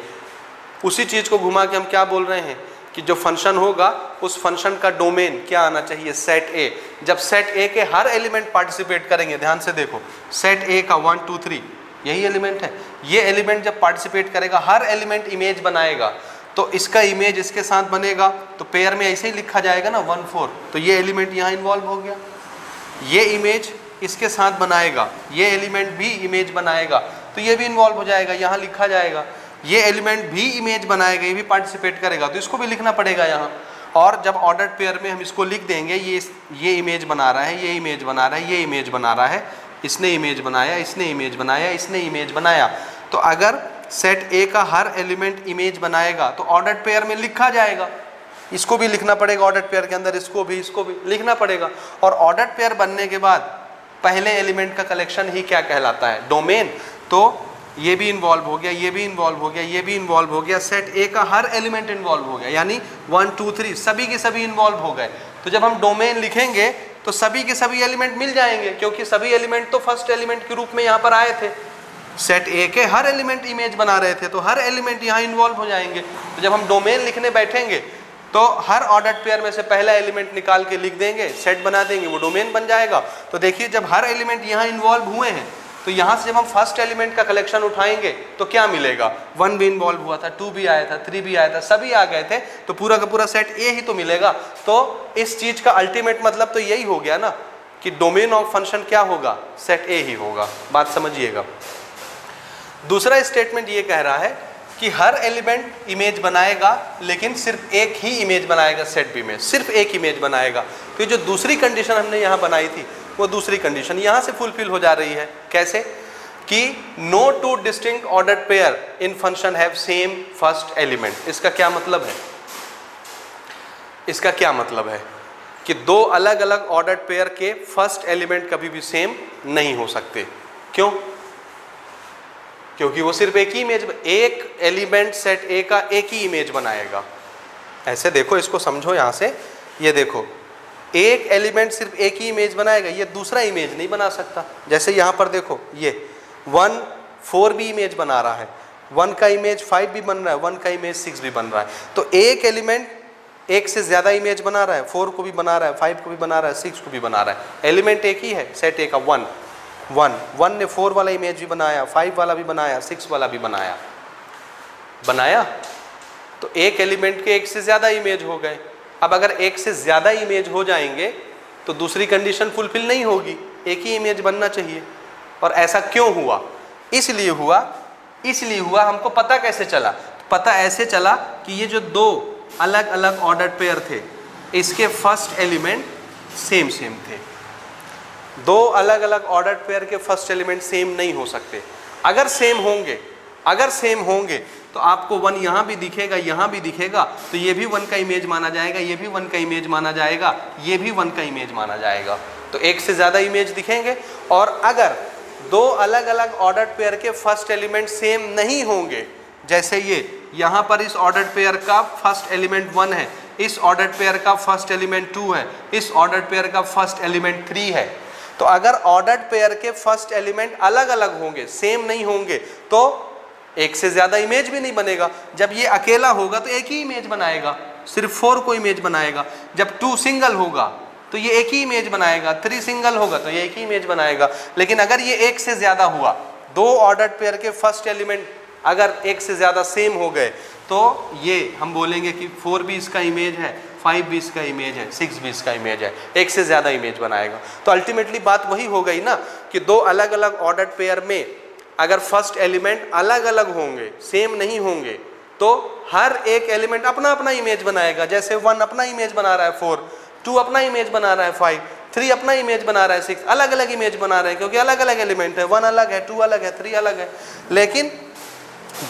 उसी चीज़ को घुमा के हम क्या बोल रहे हैं कि जो फंक्शन होगा उस फंक्शन का डोमेन क्या आना चाहिए, सेट ए। जब सेट ए के हर एलिमेंट पार्टिसिपेट करेंगे, ध्यान से देखो, सेट ए का 1 2 3 यही एलिमेंट है। ये एलिमेंट जब पार्टिसिपेट करेगा, हर एलिमेंट इमेज बनाएगा, तो इसका इमेज इसके साथ बनेगा। तो पेयर में ऐसे ही लिखा जाएगा ना 1 4, तो ये एलिमेंट यहाँ इन्वॉल्व हो गया। ये इमेज इसके साथ बनाएगा, ये एलिमेंट भी इमेज बनाएगा, तो ये भी इन्वॉल्व हो जाएगा, यहाँ लिखा जाएगा। ये एलिमेंट भी इमेज बनाएगा, ये भी पार्टिसिपेट करेगा, तो इसको भी लिखना पड़ेगा यहाँ। और जब ऑर्डर्ड पेयर में हम इसको लिख देंगे, ये इमेज बना रहा है, ये इमेज बना रहा है, ये इमेज बना रहा है, इसने इमेज बनाया, इसने इमेज बनाया, इसने इमेज बनाया। तो अगर सेट ए का हर एलिमेंट इमेज बनाएगा तो ऑर्डर्ड पेयर में लिखा जाएगा। इसको भी लिखना पड़ेगा ऑर्डर्ड पेयर के अंदर, इसको भी लिखना पड़ेगा। और ऑर्डर्ड पेयर बनने के बाद पहले एलिमेंट का कलेक्शन ही क्या कहलाता है, डोमेन। तो ये भी इन्वॉल्व हो गया, ये भी इन्वॉल्व हो गया, ये भी इन्वॉल्व हो गया, सेट ए का हर एलिमेंट इन्वॉल्व हो गया, यानी 1 2 3 सभी के सभी इन्वॉल्व हो गए। तो जब हम डोमेन लिखेंगे तो सभी के सभी एलिमेंट मिल जाएंगे, क्योंकि सभी एलिमेंट तो फर्स्ट एलिमेंट के रूप में यहाँ पर आए थे। सेट ए के हर एलिमेंट इमेज बना रहे थे, तो हर एलिमेंट यहाँ इन्वॉल्व हो जाएंगे। तो जब हम डोमेन लिखने बैठेंगे तो हर ऑर्डर्ड पेयर में से पहला एलिमेंट निकाल के लिख देंगे, सेट बना देंगे, वो डोमेन बन जाएगा। तो देखिए, जब हर एलिमेंट यहाँ इन्वॉल्व हुए हैं, तो यहाँ से जब हम फर्स्ट एलिमेंट का कलेक्शन उठाएंगे तो क्या मिलेगा, 1 भी इन्वॉल्व हुआ था, 2 भी आया था, 3 भी आया था, सभी आ गए थे, तो पूरा का पूरा सेट ए ही तो मिलेगा। तो इस चीज़ का अल्टीमेट मतलब तो यही हो गया ना कि डोमेन ऑफ फंक्शन क्या होगा, सेट ए ही होगा। बात समझिएगा। दूसरा स्टेटमेंट ये कह रहा है कि हर एलिमेंट इमेज बनाएगा, लेकिन सिर्फ एक ही इमेज बनाएगा सेट बी में, सिर्फ एक इमेज बनाएगा। तो जो दूसरी कंडीशन हमने यहाँ बनाई थी, वो दूसरी कंडीशन यहाँ से फुलफिल हो जा रही है। कैसे कि no two distinct ordered pair in function have same first element. इसका क्या मतलब है, इसका क्या मतलब है कि दो अलग अलग ऑर्डर्ड पेयर के फर्स्ट एलिमेंट कभी भी सेम नहीं हो सकते। क्यों? क्योंकि वो सिर्फ एक ही इमेज, एक एलिमेंट सेट ए का एक ही इमेज बनाएगा। ऐसे देखो, इसको समझो यहाँ से, ये देखो, एक एलिमेंट सिर्फ एक ही इमेज बनाएगा, ये दूसरा इमेज नहीं बना सकता। जैसे यहाँ पर देखो, ये 1 4 भी इमेज बना रहा है, 1 का इमेज 5 भी बन रहा है, 1 का इमेज 6 भी बन रहा है। तो एक एलिमेंट एक से ज़्यादा इमेज बना रहा है, 4 को भी बना रहा है, 5 को भी बना रहा है, 6 को भी बना रहा है। एलिमेंट एक ही है, सेट ए का 1 ने 4 वाला इमेज भी बनाया, 5 वाला भी बनाया, 6 वाला भी बनाया। तो एक एलिमेंट के एक से ज़्यादा इमेज हो गए। अब अगर एक से ज़्यादा इमेज हो जाएंगे तो दूसरी कंडीशन फुलफिल नहीं होगी, एक ही इमेज बनना चाहिए। और ऐसा क्यों हुआ? इसलिए हुआ हमको पता कैसे चला? पता ऐसे चला कि ये जो दो अलग अलग ऑर्डर्ड पेयर थे, इसके फर्स्ट एलिमेंट सेम थे। दो अलग अलग ऑर्डर्ड पेयर के फर्स्ट एलिमेंट सेम नहीं हो सकते। अगर सेम होंगे तो आपको 1 यहाँ भी दिखेगा, यहाँ भी दिखेगा, तो ये भी 1 का इमेज माना जाएगा, ये भी 1 का इमेज माना जाएगा, ये भी 1 का इमेज माना जाएगा। तो एक से ज़्यादा इमेज दिखेंगे। और अगर दो अलग अलग ऑर्डर्ड पेयर के फर्स्ट एलिमेंट सेम नहीं होंगे, जैसे ये यहाँ पर इस ऑर्डर्ड पेयर का फर्स्ट एलिमेंट 1 है, इस ऑर्डर्ड पेयर का फर्स्ट एलिमेंट 2 है, इस ऑर्डर्ड पेयर का फर्स्ट एलिमेंट 3 है। तो अगर ऑर्डर्ड पेयर के फर्स्ट एलिमेंट अलग अलग होंगे, सेम नहीं होंगे, तो एक से ज़्यादा इमेज भी नहीं बनेगा। जब ये अकेला होगा तो एक ही इमेज बनाएगा, सिर्फ 4 को इमेज बनाएगा। जब 2 सिंगल होगा तो ये एक ही इमेज बनाएगा, 3 सिंगल होगा तो ये एक ही इमेज बनाएगा। लेकिन अगर ये एक से ज़्यादा हुआ, दो ऑर्डर्ड पेयर के फर्स्ट एलिमेंट अगर एक से ज़्यादा सेम हो गए, तो ये हम बोलेंगे कि 4 भी इसका इमेज है, 5 भी इसका इमेज है, 6 भी इसका इमेज है, एक से ज़्यादा इमेज बनाएगा। तो अल्टीमेटली बात वही हो गई ना कि दो अलग अलग ऑर्डर्ड पेयर में अगर फर्स्ट एलिमेंट अलग अलग होंगे, सेम नहीं होंगे, तो हर एक एलिमेंट अपना अपना इमेज बनाएगा। जैसे 1 अपना इमेज बना रहा है 4, 2 अपना इमेज बना रहा है 5, 3 अपना इमेज बना रहा है 6, अलग अलग इमेज बना रहे हैं क्योंकि अलग अलग एलिमेंट है। 1 अलग है, 2 अलग है, 3 अलग है। लेकिन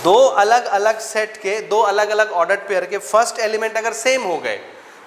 दो अलग अलग सेट के, दो अलग अलग ऑर्डर्ड पेयर के फर्स्ट एलिमेंट अगर सेम हो गए,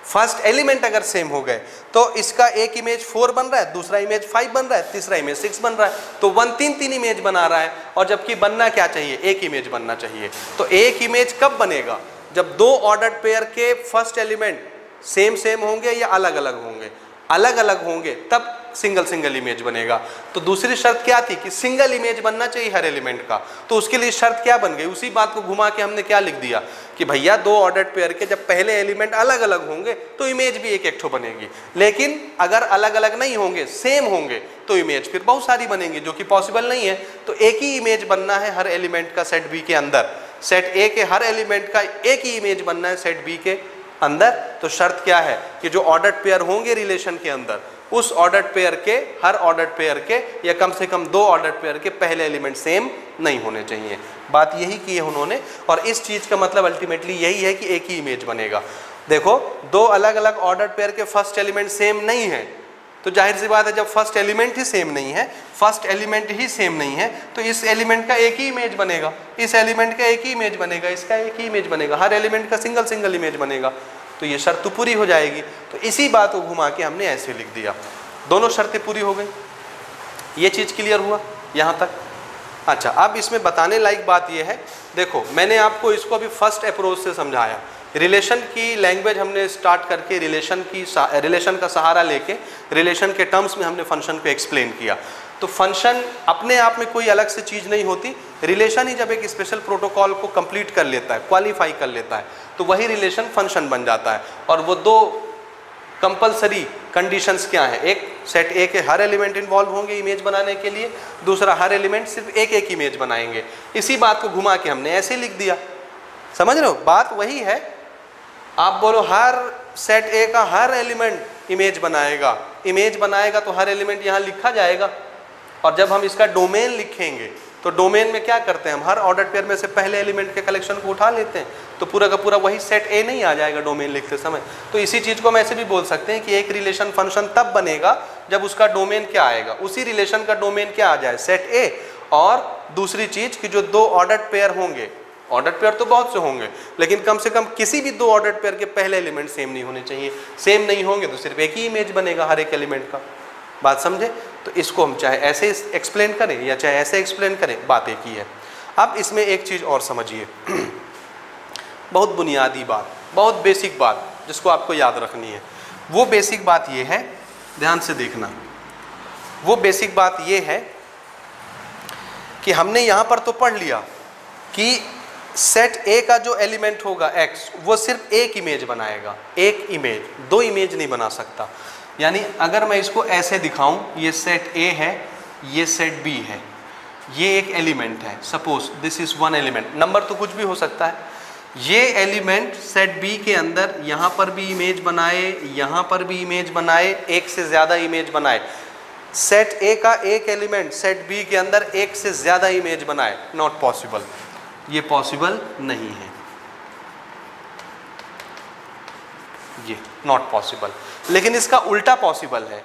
फर्स्ट एलिमेंट अगर सेम हो गए, तो इसका एक इमेज 4 बन रहा है, दूसरा इमेज 5 बन रहा है, तीसरा इमेज 6 बन रहा है। तो 1 3 इमेज बना रहा है, और जबकि बनना क्या चाहिए, एक इमेज बनना चाहिए। तो एक इमेज कब बनेगा, जब दो ऑर्डर्ड पेयर के फर्स्ट एलिमेंट सेम होंगे या अलग अलग होंगे। अलग अलग होंगे तब सिंगल इमेज बनेगा। तो दूसरी शर्त क्या थी कि सिंगल इमेज बनना चाहिए हर एलिमेंट का। तो उसके लिए शर्त क्या बन गई, उसी बात को घुमा के हमने क्या लिख दिया कि भैया दो ऑर्डर्ड पेयर के जब पहले एलिमेंट अलग अलग होंगे तो इमेज भी एक ठो बनेगी। लेकिन अगर अलग अलग नहीं होंगे, सेम होंगे, तो इमेज फिर बहुत सारी बनेंगी, जो कि पॉसिबल नहीं है। तो एक ही इमेज बनना है हर एलिमेंट का सेट बी के अंदर। सेट ए के हर एलिमेंट का एक ही इमेज बनना है सेट बी के अंदर। तो शर्त क्या है कि जो ऑर्डर्ड पेयर होंगे रिलेशन के अंदर, उस ऑर्डर्ड पेयर के, हर ऑर्डर्ड पेयर के या कम से कम दो ऑर्डर्ड पेयर के पहले एलिमेंट सेम नहीं होने चाहिए। बात यही की है उन्होंने, और इस चीज का मतलब अल्टीमेटली यही है कि एक ही इमेज बनेगा। देखो, दो अलग अलग ऑर्डर्ड पेयर के फर्स्ट एलिमेंट सेम नहीं है, तो जाहिर सी बात है जब फर्स्ट एलिमेंट ही सेम नहीं है, फर्स्ट एलिमेंट ही सेम नहीं है, तो इस एलिमेंट का एक ही इमेज बनेगा, इस एलिमेंट का एक ही इमेज बनेगा, इसका एक ही इमेज बनेगा, हर एलिमेंट का सिंगल इमेज बनेगा। तो ये शर्त तो पूरी हो जाएगी। तो इसी बात को घुमा के हमने ऐसे लिख दिया, दोनों शर्तें पूरी हो गई। ये चीज़ क्लियर हुआ यहाँ तक? अच्छा, अब इसमें बताने लायक बात ये है, देखो मैंने आपको इसको अभी फर्स्ट अप्रोच से समझाया। रिलेशन की लैंग्वेज हमने स्टार्ट करके रिलेशन का सहारा लेके रिलेशन के टर्म्स में हमने फंक्शन को एक्सप्लेन किया। तो फंक्शन अपने आप में कोई अलग से चीज़ नहीं होती, रिलेशन ही जब एक स्पेशल प्रोटोकॉल को कंप्लीट कर लेता है, क्वालिफाई कर लेता है, तो वही रिलेशन फंक्शन बन जाता है। और वो दो कंपलसरी कंडीशंस क्या हैं, एक सेट ए के हर एलिमेंट इन्वॉल्व होंगे इमेज बनाने के लिए, दूसरा हर एलिमेंट सिर्फ एक इमेज बनाएंगे। इसी बात को घुमा के हमने ऐसे लिख दिया। समझ रहे हो, बात वही है। आप बोलो हर सेट ए का हर एलिमेंट इमेज बनाएगा, इमेज बनाएगा तो हर एलिमेंट यहाँ लिखा जाएगा। और जब हम इसका डोमेन लिखेंगे तो डोमेन में क्या करते हैं, हम हर ऑर्डर पेयर में से पहले एलिमेंट के कलेक्शन को उठा लेते हैं, तो पूरा का पूरा वही सेट ए नहीं आ जाएगा डोमेन लिखते समय। तो इसी चीज़ को हम ऐसे भी बोल सकते हैं कि एक रिलेशन फंक्शन तब बनेगा जब उसका डोमेन क्या आएगा, उसी रिलेशन का डोमेन क्या आ जाए, सेट ए। और दूसरी चीज़ कि जो दो ऑर्डर्ड पेयर होंगे, ऑर्डर्ड पेयर तो बहुत से होंगे, लेकिन कम से कम किसी भी दो ऑर्डर्ड पेयर के पहले एलिमेंट सेम नहीं होने चाहिए। सेम नहीं होंगे तो सिर्फ एक ही इमेज बनेगा हर एक एलिमेंट का। बात समझे? तो इसको हम चाहे ऐसे एक्सप्लेन करें या चाहे ऐसे एक्सप्लेन करें, बात एक ही है। अब इसमें एक चीज़ और समझिए, बहुत बुनियादी बात, बहुत बेसिक बात जिसको आपको याद रखनी है। वो बेसिक बात ये है, ध्यान से देखना, वो बेसिक बात ये है कि हमने यहाँ पर तो पढ़ लिया कि सेट ए का जो एलिमेंट होगा x, वो सिर्फ एक इमेज बनाएगा, एक इमेज, दो इमेज नहीं बना सकता। यानी अगर मैं इसको ऐसे दिखाऊं, ये सेट ए है, ये सेट बी है, ये एक एलिमेंट है, suppose this is one element, number तो कुछ भी हो सकता है। ये एलिमेंट सेट बी के अंदर यहाँ पर भी इमेज बनाए, यहाँ पर भी इमेज बनाए, एक से ज़्यादा इमेज बनाए। सेट ए का एक एलिमेंट सेट बी के अंदर एक से ज़्यादा इमेज बनाए, नॉट पॉसिबल, ये पॉसिबल नहीं है, ये नॉट पॉसिबल। लेकिन इसका उल्टा पॉसिबल है।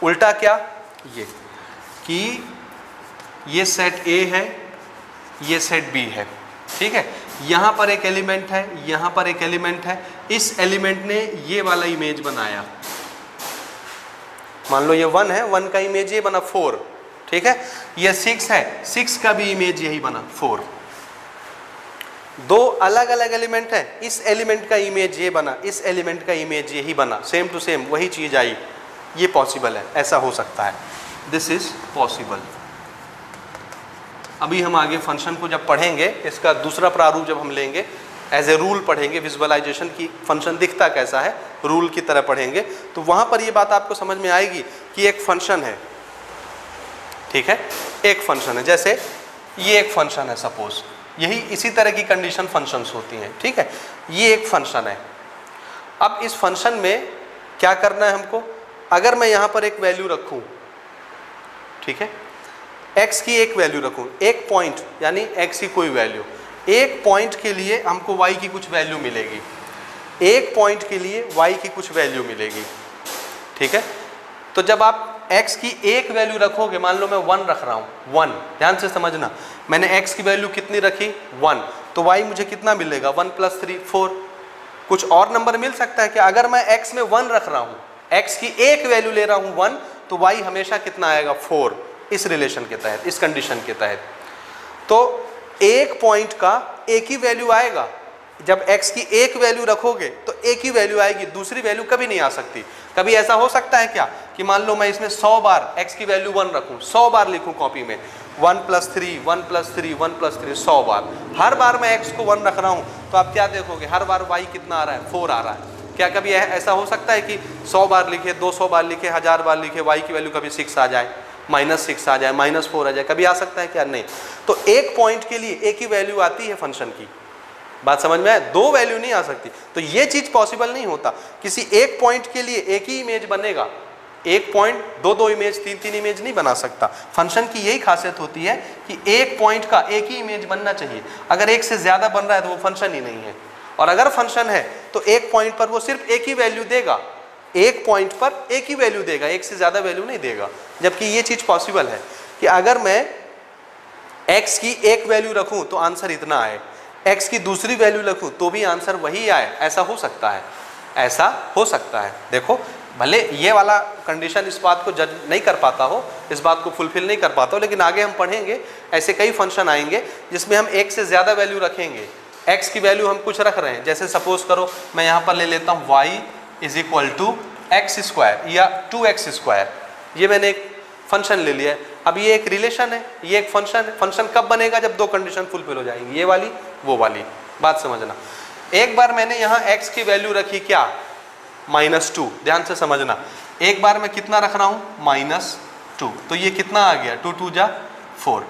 उल्टा क्या? ये कि ये सेट ए है, ये सेट बी है, ठीक है, यहाँ पर एक एलिमेंट है, यहाँ पर एक एलिमेंट है, इस एलिमेंट ने ये वाला इमेज बनाया, मान लो ये 1 है, 1 का इमेज ये बना 4, ठीक है, ये 6 है, 6 का भी इमेज यही बना 4। दो अलग अलग एलिमेंट हैं, इस एलिमेंट का इमेज ये बना, इस एलिमेंट का इमेज यही बना, सेम टू सेम वही चीज़ आई, ये पॉसिबल है, ऐसा हो सकता है, दिस इज पॉसिबल। अभी हम आगे फंक्शन को जब पढ़ेंगे, इसका दूसरा प्रारूप जब हम लेंगे, एज ए रूल पढ़ेंगे, विजुअलाइजेशन की फंक्शन दिखता कैसा है, रूल की तरह पढ़ेंगे, तो वहाँ पर ये बात आपको समझ में आएगी कि एक फंक्शन है, ठीक है, एक फंक्शन है, जैसे ये एक फंक्शन है, सपोज यही इसी तरह की कंडीशन फंक्शंस होती हैं, ठीक है, ये एक फंक्शन है। अब इस फंक्शन में क्या करना है हमको, अगर मैं यहाँ पर एक वैल्यू रखूँ, ठीक है, x की एक वैल्यू रखूँ, एक पॉइंट यानी x की कोई वैल्यू, एक पॉइंट के लिए हमको y की कुछ वैल्यू मिलेगी, एक पॉइंट के लिए y की कुछ वैल्यू मिलेगी, ठीक है। तो जब आप x की एक वैल्यू रखोगे, मान लो मैं 1 रख रहा हूँ, 1, ध्यान से समझना, मैंने x की वैल्यू कितनी रखी 1, तो y मुझे कितना मिलेगा 1 + 3 4। कुछ और नंबर मिल सकता है कि अगर मैं x में 1 रख रहा हूँ, x की एक वैल्यू ले रहा हूँ 1, तो y हमेशा कितना आएगा 4, इस रिलेशन के तहत, इस कंडीशन के तहत। तो एक पॉइंट का एक ही वैल्यू आएगा, जब x की एक वैल्यू रखोगे तो एक ही वैल्यू आएगी, दूसरी वैल्यू कभी नहीं आ सकती। कभी ऐसा हो सकता है क्या कि मान लो मैं इसमें 100 बार x की वैल्यू 1 रखूं, 100 बार लिखूं कॉपी में, 1 + 3 1 + 3 1 + 3 100 बार, हर बार मैं x को 1 रख रहा हूं, तो आप क्या देखोगे, हर बार y कितना आ रहा है 4 आ रहा है। क्या कभी ऐसा हो सकता है कि 100 बार लिखे, 200 बार लिखे, 1000 बार लिखे, y की वैल्यू कभी 6 आ जाए, -6 आ जाए, -4 आ जाए, कभी आ सकता है क्या? नहीं। तो एक पॉइंट के लिए एक ही वैल्यू आती है फंक्शन की, बात समझ में आए? दो वैल्यू नहीं आ सकती। तो ये चीज पॉसिबल नहीं होता, किसी एक पॉइंट के लिए एक ही इमेज बनेगा, एक पॉइंट दो इमेज, तीन इमेज नहीं बना सकता। फंक्शन की यही खासियत होती है कि एक पॉइंट का एक ही इमेज बनना चाहिए। अगर एक से ज्यादा बन रहा है तो वो फंक्शन ही नहीं है, और अगर फंक्शन है तो एक पॉइंट पर वो सिर्फ एक ही वैल्यू देगा, एक पॉइंट पर एक ही वैल्यू देगा, एक से ज्यादा वैल्यू नहीं देगा। जबकि ये चीज पॉसिबल है कि अगर मैं x की एक वैल्यू रखूं तो आंसर इतना आए, x की दूसरी वैल्यू रखूं तो भी आंसर वही आए, ऐसा हो सकता है, ऐसा हो सकता है। देखो, भले ये वाला कंडीशन इस बात को जज नहीं कर पाता हो, इस बात को फुलफिल नहीं कर पाता हो, लेकिन आगे हम पढ़ेंगे ऐसे कई फंक्शन आएंगे जिसमें हम एक से ज्यादा वैल्यू रखेंगे। x की वैल्यू हम कुछ रख रहे हैं, जैसे सपोज करो मैं यहाँ पर ले लेता हूँ y = x² या 2x², ये मैंने एक फंक्शन ले लिया है। अब ये एक रिलेशन है, ये एक फंक्शन है। फंक्शन कब बनेगा? जब दो कंडीशन फुलफिल हो जाएंगी, ये वाली वो वाली, बात समझना। एक बार मैंने यहाँ x की वैल्यू रखी क्या? -2, ध्यान से समझना। एक बार मैं कितना रख रहा हूँ? -2, तो ये कितना आ गया? 2 × 2 = 4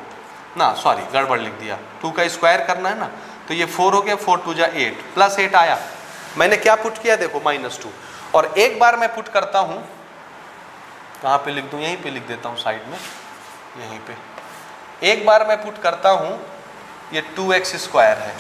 ना, सॉरी गड़बड़ लिख दिया, 2 का स्क्वायर करना है ना, तो ये 4 हो गया, 4 × 2 = 8, +8 आया। मैंने क्या पुट किया? देखो -2। और एक बार मैं पुट करता हूँ, कहाँ पे लिख दूँ? यहीं पे लिख देता हूँ साइड में, यहीं पे। एक बार मैं पुट करता हूँ, ये 2x² है।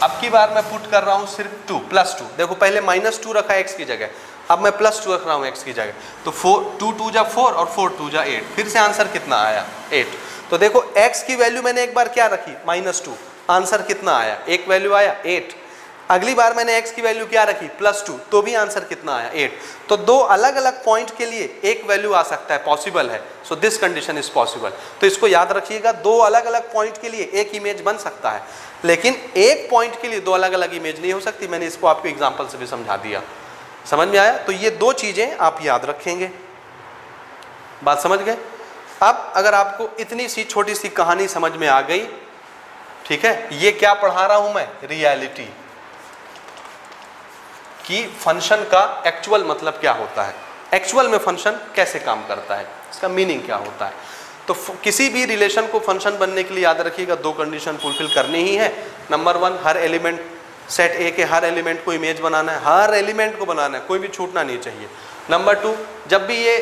अब की बार मैं पुट कर रहा हूँ सिर्फ 2 +2। देखो पहले -2 रखा x की जगह, अब मैं +2 रख रहा हूँ x की जगह, तो 2 × 2 = 4 और 4 × 2 = 8। फिर से आंसर कितना आया? 8। तो देखो x की वैल्यू मैंने एक बार क्या रखी? -2, आंसर कितना आया? एक वैल्यू आया 8। अगली बार मैंने x की वैल्यू क्या रखी? +2, तो भी आंसर कितना आया? 8। तो दो अलग अलग पॉइंट के लिए एक वैल्यू आ सकता है, पॉसिबल है। So this condition is possible. तो इसको याद रखिएगा, दो अलग अलग पॉइंट के लिए एक इमेज बन सकता है, लेकिन एक पॉइंट के लिए दो अलग अलग इमेज नहीं हो सकती। मैंने इसको आपको एग्जाम्पल से भी समझा दिया, समझ में आया? तो ये दो चीजें आप याद रखेंगे, बात समझ गए? अब अगर आपको इतनी सी छोटी सी कहानी समझ में आ गई, ठीक है, ये क्या पढ़ा रहा हूं मैं? रियलिटी कि फंक्शन का एक्चुअल मतलब क्या होता है, एक्चुअल में फंक्शन कैसे काम करता है, इसका मीनिंग क्या होता है। तो किसी भी रिलेशन को फंक्शन बनने के लिए याद रखिएगा, दो कंडीशन फुलफिल करनी ही है। Number 1, her element, set A के हर एलिमेंट को इमेज बनाना है, हर एलिमेंट को बनाना है, कोई भी छूटना नहीं चाहिए। नंबर 2, जब भी ये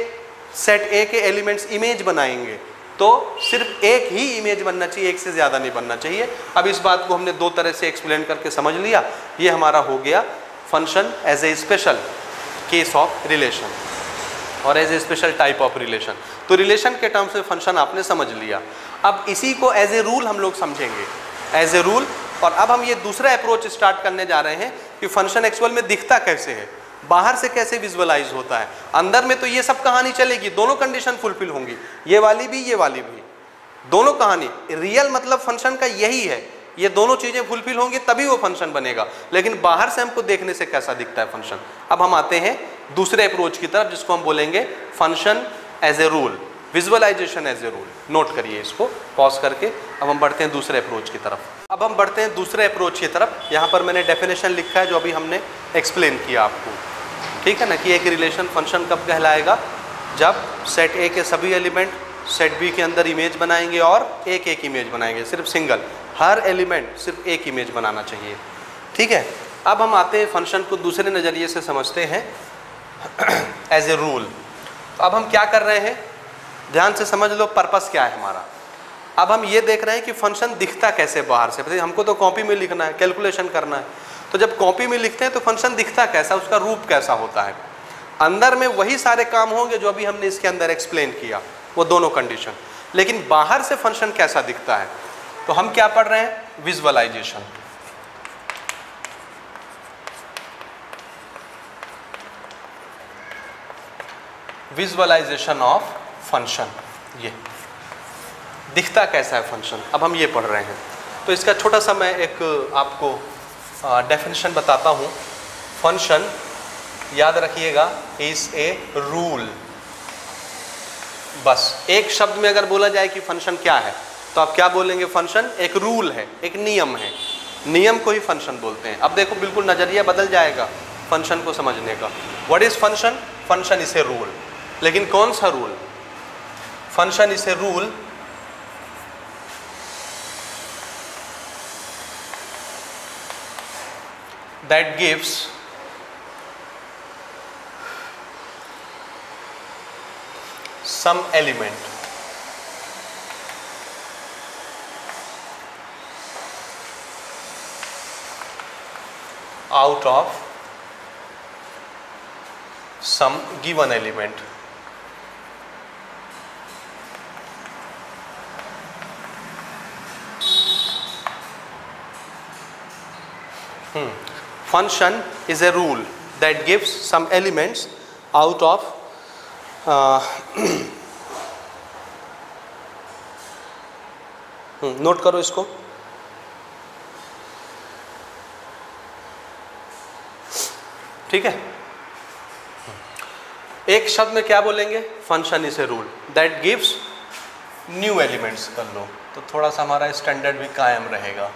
सेट ए के एलिमेंट्स इमेज बनाएंगे तो सिर्फ एक ही इमेज बनना चाहिए, एक से ज़्यादा नहीं बनना चाहिए। अब इस बात को हमने दो तरह से एक्सप्लेन करके समझ लिया। ये हमारा हो गया function as a special case of relation और as a special type of relation. तो रिलेशन के टर्म्स में फंक्शन आपने समझ लिया। अब इसी को एज ए रूल हम लोग समझेंगे, एज ए रूल। और अब हम ये दूसरा अप्रोच स्टार्ट करने जा रहे हैं कि फंक्शन एक्चुअल में दिखता कैसे है, बाहर से कैसे विजुअलाइज होता है। अंदर में तो ये सब कहानी चलेगी, दोनों कंडीशन फुलफिल होंगी, ये वाली भी ये वाली भी, दोनों कहानी। रियल मतलब फंक्शन का यही है, ये दोनों चीजें फुलफिल होंगी तभी वो फंक्शन बनेगा। लेकिन बाहर से हमको देखने से कैसा दिखता है फंक्शन। अब हम आते हैं दूसरे अप्रोच की तरफ, जिसको हम बोलेंगे function as a rule, visualisation as a rule. Note करिए इसको पॉज करके। अब हम बढ़ते हैं दूसरे अप्रोच की तरफ। अब हम बढ़ते हैं दूसरे अप्रोच की तरफ। यहाँ पर मैंने डेफिनेशन लिखा है जो अभी हमने एक्सप्लेन किया आपको, ठीक है ना, कि एक रिलेशन फंक्शन कब कहलाएगा? जब सेट ए के सभी एलिमेंट सेट बी के अंदर इमेज बनाएंगे और एक एक इमेज बनाएंगे, सिर्फ सिंगल, हर एलिमेंट सिर्फ एक इमेज बनाना चाहिए, ठीक है। अब हम आते हैं फंक्शन को दूसरे नज़रिए से समझते हैं, एज ए रूल। तो अब हम क्या कर रहे हैं, ध्यान से समझ लो, पर्पस क्या है हमारा। अब हम ये देख रहे हैं कि फंक्शन दिखता कैसे बाहर से, हमको तो कॉपी में लिखना है, कैलकुलेशन करना है, तो जब कॉपी में लिखते हैं तो फंक्शन दिखता कैसा, उसका रूप कैसा होता है। अंदर में वही सारे काम होंगे जो अभी हमने इसके अंदर एक्सप्लेन किया, वो दोनों कंडीशन, लेकिन बाहर से फंक्शन कैसा दिखता है। तो हम क्या पढ़ रहे हैं, विजुअलाइजेशन। विजुअलाइजेशन ऑफ फंक्शन, ये दिखता कैसा है फंक्शन, अब हम ये पढ़ रहे हैं। तो इसका छोटा सा मैं एक आपको डेफिनेशन बताता हूँ। फंक्शन, याद रखिएगा, इज ए रूल। बस एक शब्द में अगर बोला जाए कि फंक्शन क्या है, तो आप क्या बोलेंगे, फंक्शन एक रूल है, एक नियम है, नियम को ही फंक्शन बोलते हैं। अब देखो बिल्कुल नज़रिया बदल जाएगा फंक्शन को समझने का। What is function, function is a rule. लेकिन कौन सा rule, function is a rule that gives some element out of some given element. Function is a rule that gives some elements out of note करो इसको, ठीक है। एक शब्द में क्या बोलेंगे, function is a rule that gives new elements कर लो, तो थोड़ा सा हमारा स्टैंडर्ड भी कायम रहेगा।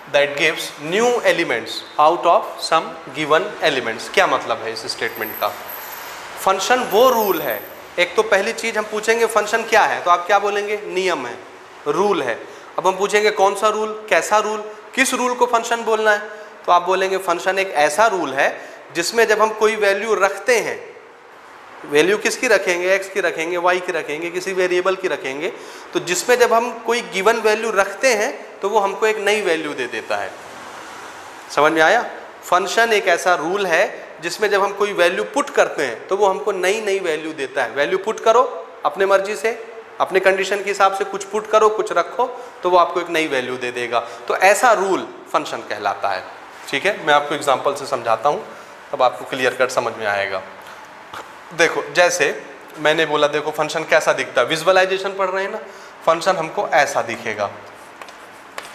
That gives new elements out of some given elements। क्या मतलब है इस स्टेटमेंट का, फंक्शन वो रूल है। एक तो पहली चीज हम पूछेंगे फंक्शन क्या है, तो आप क्या बोलेंगे, नियम है, रूल है। अब हम पूछेंगे कौन सा रूल, कैसा रूल, किस रूल को फंक्शन बोलना है, तो आप बोलेंगे फंक्शन एक ऐसा रूल है जिसमें जब हम कोई वैल्यू रखते हैं, वैल्यू किसकी रखेंगे, एक्स की रखेंगे, वाई की रखेंगे, किसी वेरिएबल की रखेंगे, तो जिसमें जब हम कोई गिवन वैल्यू रखते हैं तो वो हमको एक नई वैल्यू दे देता है। समझ में आया, फंक्शन एक ऐसा रूल है जिसमें जब हम कोई वैल्यू पुट करते हैं तो वो हमको नई नई वैल्यू देता है। वैल्यू पुट करो अपने मर्जी से, अपने कंडीशन के हिसाब से कुछ पुट करो, कुछ रखो, तो वो आपको एक नई वैल्यू दे देगा। तो ऐसा रूल फंक्शन कहलाता है। ठीक है, मैं आपको एग्जांपल से समझाता हूँ, तब आपको क्लियर कट समझ में आएगा। देखो जैसे मैंने बोला, देखो फंक्शन कैसा दिखता है, विजुअलाइजेशन पढ़ रहे हैं ना, फंक्शन हमको ऐसा दिखेगा,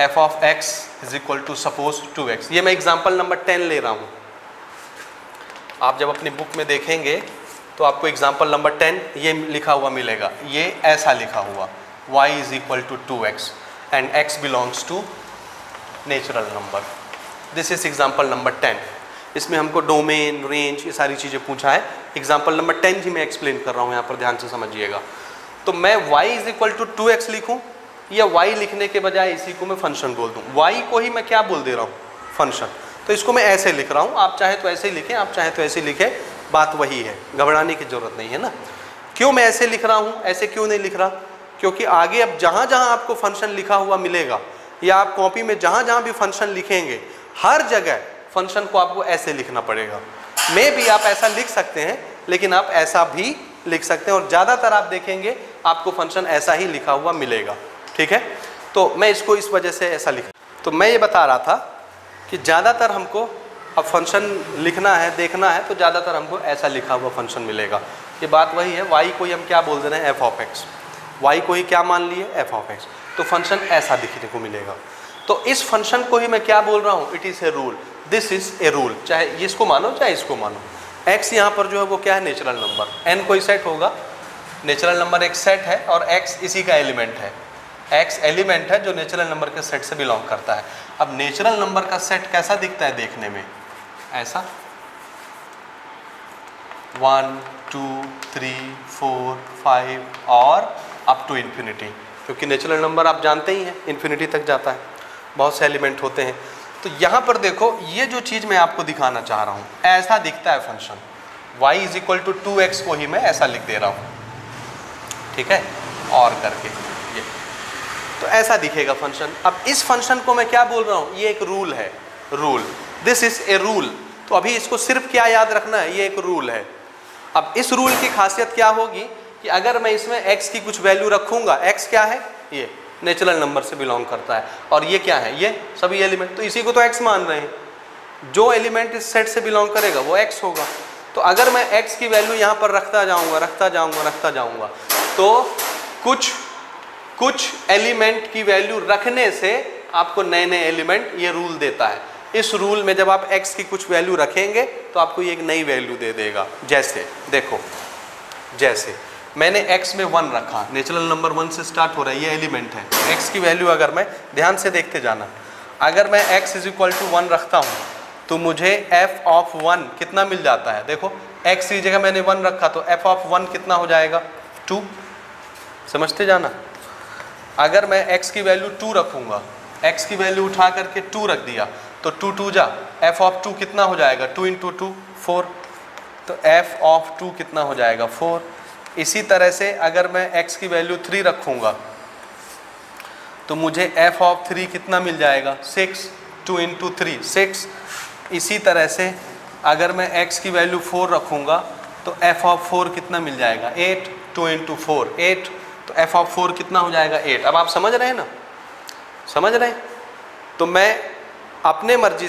f of x is equal to suppose 2x। ये मैं एग्जांपल नंबर 10 ले रहा हूँ। आप जब अपनी बुक में देखेंगे तो आपको एग्जांपल नंबर 10 ये लिखा हुआ मिलेगा, ये ऐसा लिखा हुआ, y is equal to 2x and x belongs to natural number. This is example number 10। इसमें हमको डोमेन, रेंज, ये सारी चीज़ें पूछा है। एग्जांपल नंबर 10 ही मैं एक्सप्लेन कर रहा हूँ, यहाँ पर ध्यान से समझिएगा। तो मैं y is equal to 2x लिखूँ या y लिखने के बजाय इसी को मैं फंक्शन बोल दूँ, y को ही मैं क्या बोल दे रहा हूँ, फंक्शन। तो इसको मैं ऐसे लिख रहा हूँ, आप चाहे तो ऐसे ही लिखें, आप चाहे तो ऐसे लिखें, बात वही है, घबराने की जरूरत नहीं है ना। क्यों मैं ऐसे लिख रहा हूँ, ऐसे क्यों नहीं लिख रहा, क्योंकि आगे अब जहाँ जहाँ आपको फंक्शन लिखा हुआ मिलेगा या आप कॉपी में जहाँ जहाँ भी फंक्शन लिखेंगे, हर जगह फंक्शन को आपको ऐसे लिखना पड़ेगा। में भी आप ऐसा लिख सकते हैं, लेकिन आप ऐसा भी लिख सकते हैं, और ज़्यादातर आप देखेंगे आपको फंक्शन ऐसा ही लिखा हुआ मिलेगा। ठीक है, तो मैं इसको इस वजह से ऐसा लिखा। तो मैं ये बता रहा था कि ज़्यादातर हमको अब फंक्शन लिखना है, देखना है, तो ज़्यादातर हमको ऐसा लिखा हुआ फंक्शन मिलेगा। ये बात वही है, y को ही हम क्या बोल दे रहे हैं, f ऑफ x, y को ही क्या मान लिए, f ऑफ x, तो फंक्शन ऐसा दिखने को मिलेगा। तो इस फंक्शन को ही मैं क्या बोल रहा हूँ, it is a rule, this is a rule. चाहे इसको मानो चाहे इसको मानो। x यहाँ पर जो है वो क्या है, नेचुरल नंबर, n कोई सेट होगा, नेचुरल नंबर एक सेट है और x इसी का एलिमेंट है, x एलिमेंट है जो नेचुरल नंबर के सेट से बिलोंग करता है। अब नेचुरल नंबर का सेट कैसा दिखता है देखने में, ऐसा 1 2 3 4 5 और अप टू इन्फिनिटी, क्योंकि नेचुरल नंबर आप जानते ही हैं इन्फिनिटी तक जाता है, बहुत से एलिमेंट होते हैं। तो यहाँ पर देखो, ये जो चीज़ मैं आपको दिखाना चाह रहा हूँ, ऐसा दिखता है function, y is equal to 2x को ही मैं ऐसा लिख दे रहा हूँ। ठीक है, और करके ये तो ऐसा दिखेगा फंक्शन। अब इस फंक्शन को मैं क्या बोल रहा हूँ, ये एक रूल है, rule, this is a rule. तो अभी इसको सिर्फ क्या याद रखना है, ये एक रूल है। अब इस रूल की खासियत क्या होगी कि अगर मैं इसमें x की कुछ वैल्यू रखूंगा, x क्या है, ये नेचुरल नंबर से बिलोंग करता है, और ये क्या है, ये सभी एलिमेंट, तो इसी को तो x मान रहे हैं। जो एलिमेंट इस सेट से बिलोंग करेगा वो x होगा। तो अगर मैं x की वैल्यू यहाँ पर रखता जाऊँगा तो कुछ एलिमेंट की वैल्यू रखने से आपको नए नए एलिमेंट ये रूल देता है। इस रूल में जब आप x की कुछ वैल्यू रखेंगे तो आपको ये एक नई वैल्यू दे देगा। जैसे देखो, जैसे मैंने x में 1 रखा, नेचुरल नंबर 1 से स्टार्ट हो रहा है, ये एलिमेंट है। x की वैल्यू अगर मैं, ध्यान से देखते जाना, अगर मैं x = 1 रखता हूँ तो मुझे f of 1 कितना मिल जाता है। देखो x की जगह मैंने 1 रखा तो f of 1 कितना हो जाएगा, 2। समझते जाना। अगर मैं x की वैल्यू 2 रखूँगा, x की वैल्यू उठा करके 2 रख दिया तो 2 2 जा, f of 2 कितना हो जाएगा, 2 × 2 4, तो f of 2 कितना हो जाएगा, 4। इसी तरह से अगर मैं x की वैल्यू 3 रखूँगा तो मुझे f of 3 कितना मिल जाएगा, 6, 2 × 3 6। इसी तरह से अगर मैं x की वैल्यू 4 रखूँगा तो f of 4 कितना मिल जाएगा, 8, 2 × 4 8, तो f of 4 कितना हो जाएगा, 8। अब आप समझ रहे हैं ना, समझ रहे हैं। तो मैं अपने मर्जी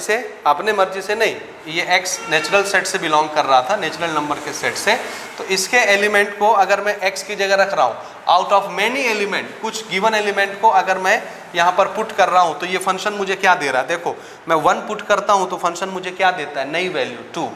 से नहीं, ये x नेचुरल सेट से बिलोंग कर रहा था, नेचुरल नंबर के सेट से, तो इसके एलिमेंट को अगर मैं x की जगह रख रहा हूँ, आउट ऑफ मेनी एलिमेंट, कुछ गिवन एलिमेंट को अगर मैं यहाँ पर पुट कर रहा हूँ तो ये फंक्शन मुझे क्या दे रहा है। देखो मैं 1 पुट करता हूँ तो फंक्शन मुझे क्या देता है, नई वैल्यू 2।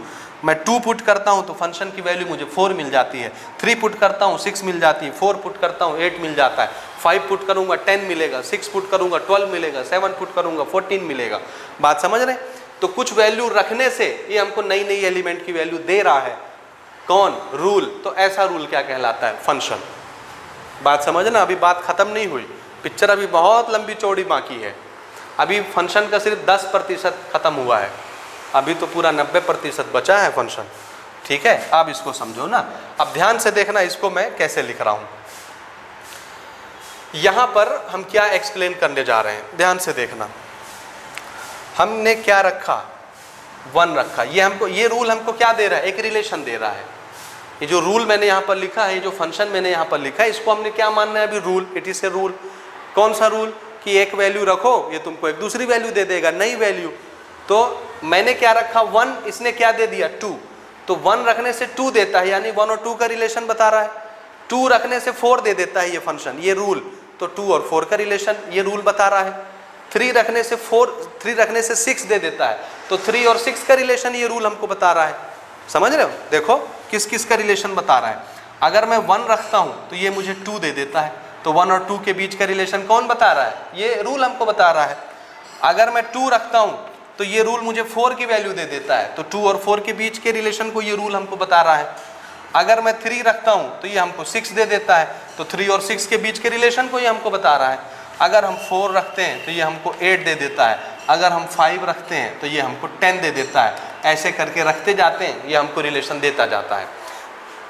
मैं 2 पुट करता हूँ तो फंक्शन की वैल्यू मुझे 4 मिल जाती है, 3 पुट करता हूँ 6 मिल जाती है, 4 पुट करता हूँ 8 मिल जाता है, 5 पुट करूँगा 10 मिलेगा, 6 पुट करूँगा 12 मिलेगा, 7 पुट करूँगा 14 मिलेगा। बात समझ रहे हैं। तो कुछ वैल्यू रखने से ये हमको नई नई एलिमेंट की वैल्यू दे रहा है। कौन, रूल। तो ऐसा रूल क्या कहलाता है, फंक्शन। बात समझना, अभी बात खत्म नहीं हुई, पिक्चर अभी बहुत लंबी चौड़ी बाकी है। अभी फंक्शन का सिर्फ 10% खत्म हुआ है, अभी तो पूरा 90% बचा है फंक्शन। ठीक है, आप इसको समझो ना। अब ध्यान से देखना इसको मैं कैसे लिख रहा हूँ। यहाँ पर हम क्या एक्सप्लेन करने जा रहे हैं, ध्यान से देखना। हमने क्या रखा, 1 रखा। ये रूल हमको क्या दे रहा है, एक रिलेशन दे रहा है। ये जो रूल मैंने यहाँ पर लिखा है, ये जो फंक्शन मैंने यहाँ पर लिखा है, इसको हमने क्या मानना है अभी, rule. It is a rule. कौन सा रूल, कि एक वैल्यू रखो, ये तुमको एक दूसरी वैल्यू दे देगा, नई वैल्यू। तो मैंने क्या रखा, 1, इसने क्या दे दिया, 2। तो 1 रखने से 2 देता है, यानी 1 और 2 का रिलेशन बता रहा है। 2 रखने से 4 दे देता है ये फंक्शन, ये रूल। तो 2 और 4 का रिलेशन ये रूल बता रहा है। 3 रखने से 6 दे देता है, तो 3 और 6 का रिलेशन ये रूल हमको बता रहा है। समझ रहे हो, देखो किस किस का रिलेशन बता रहा है। अगर मैं 1 रखता हूँ तो ये मुझे 2 दे देता है, तो 1 और 2 के बीच का रिलेशन कौन बता रहा है, ये रूल हमको बता रहा है। अगर मैं 2 रखता हूँ तो ये रूल मुझे 4 की वैल्यू दे देता है, तो 2 और 4 के बीच के रिलेशन को ये रूल हमको बता रहा है। अगर मैं 3 रखता हूँ तो ये हमको 6 दे देता है, तो 3 और 6 के बीच के रिलेशन को ये हमको बता रहा है। अगर हम 4 रखते हैं तो ये हमको 8 दे देता है, अगर हम 5 रखते हैं तो ये हमको 10 दे देता है। ऐसे करके रखते जाते हैं, ये हमको रिलेशन देता जाता है।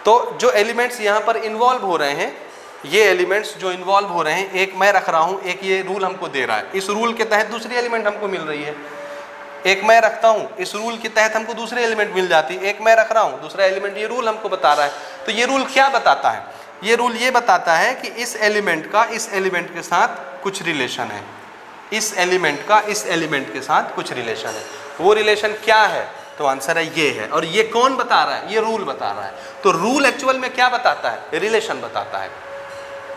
तो जो एलिमेंट्स यहाँ पर इन्वॉल्व हो रहे हैं, ये एलिमेंट्स जो इन्वॉल्व हो रहे हैं, एक मैं रख रहा हूँ, एक ये रूल हमको दे रहा है। इस रूल के तहत दूसरी एलिमेंट हमको मिल रही है। एक मैं रखता हूँ, इस रूल के तहत हमको दूसरे एलिमेंट मिल जाती है। एक मैं रख रहा हूँ, दूसरा एलिमेंट, ये रूल हमको बता रहा है। तो ये रूल क्या बताता है, ये रूल ये बताता है कि इस एलिमेंट का इस एलिमेंट के साथ कुछ रिलेशन है, इस एलिमेंट का इस एलिमेंट के साथ कुछ रिलेशन है। वो रिलेशन क्या है, तो आंसर है ये है। और ये कौन बता रहा है, ये रूल बता रहा है। तो रूल एक्चुअल में क्या बताता है, रिलेशन बताता है।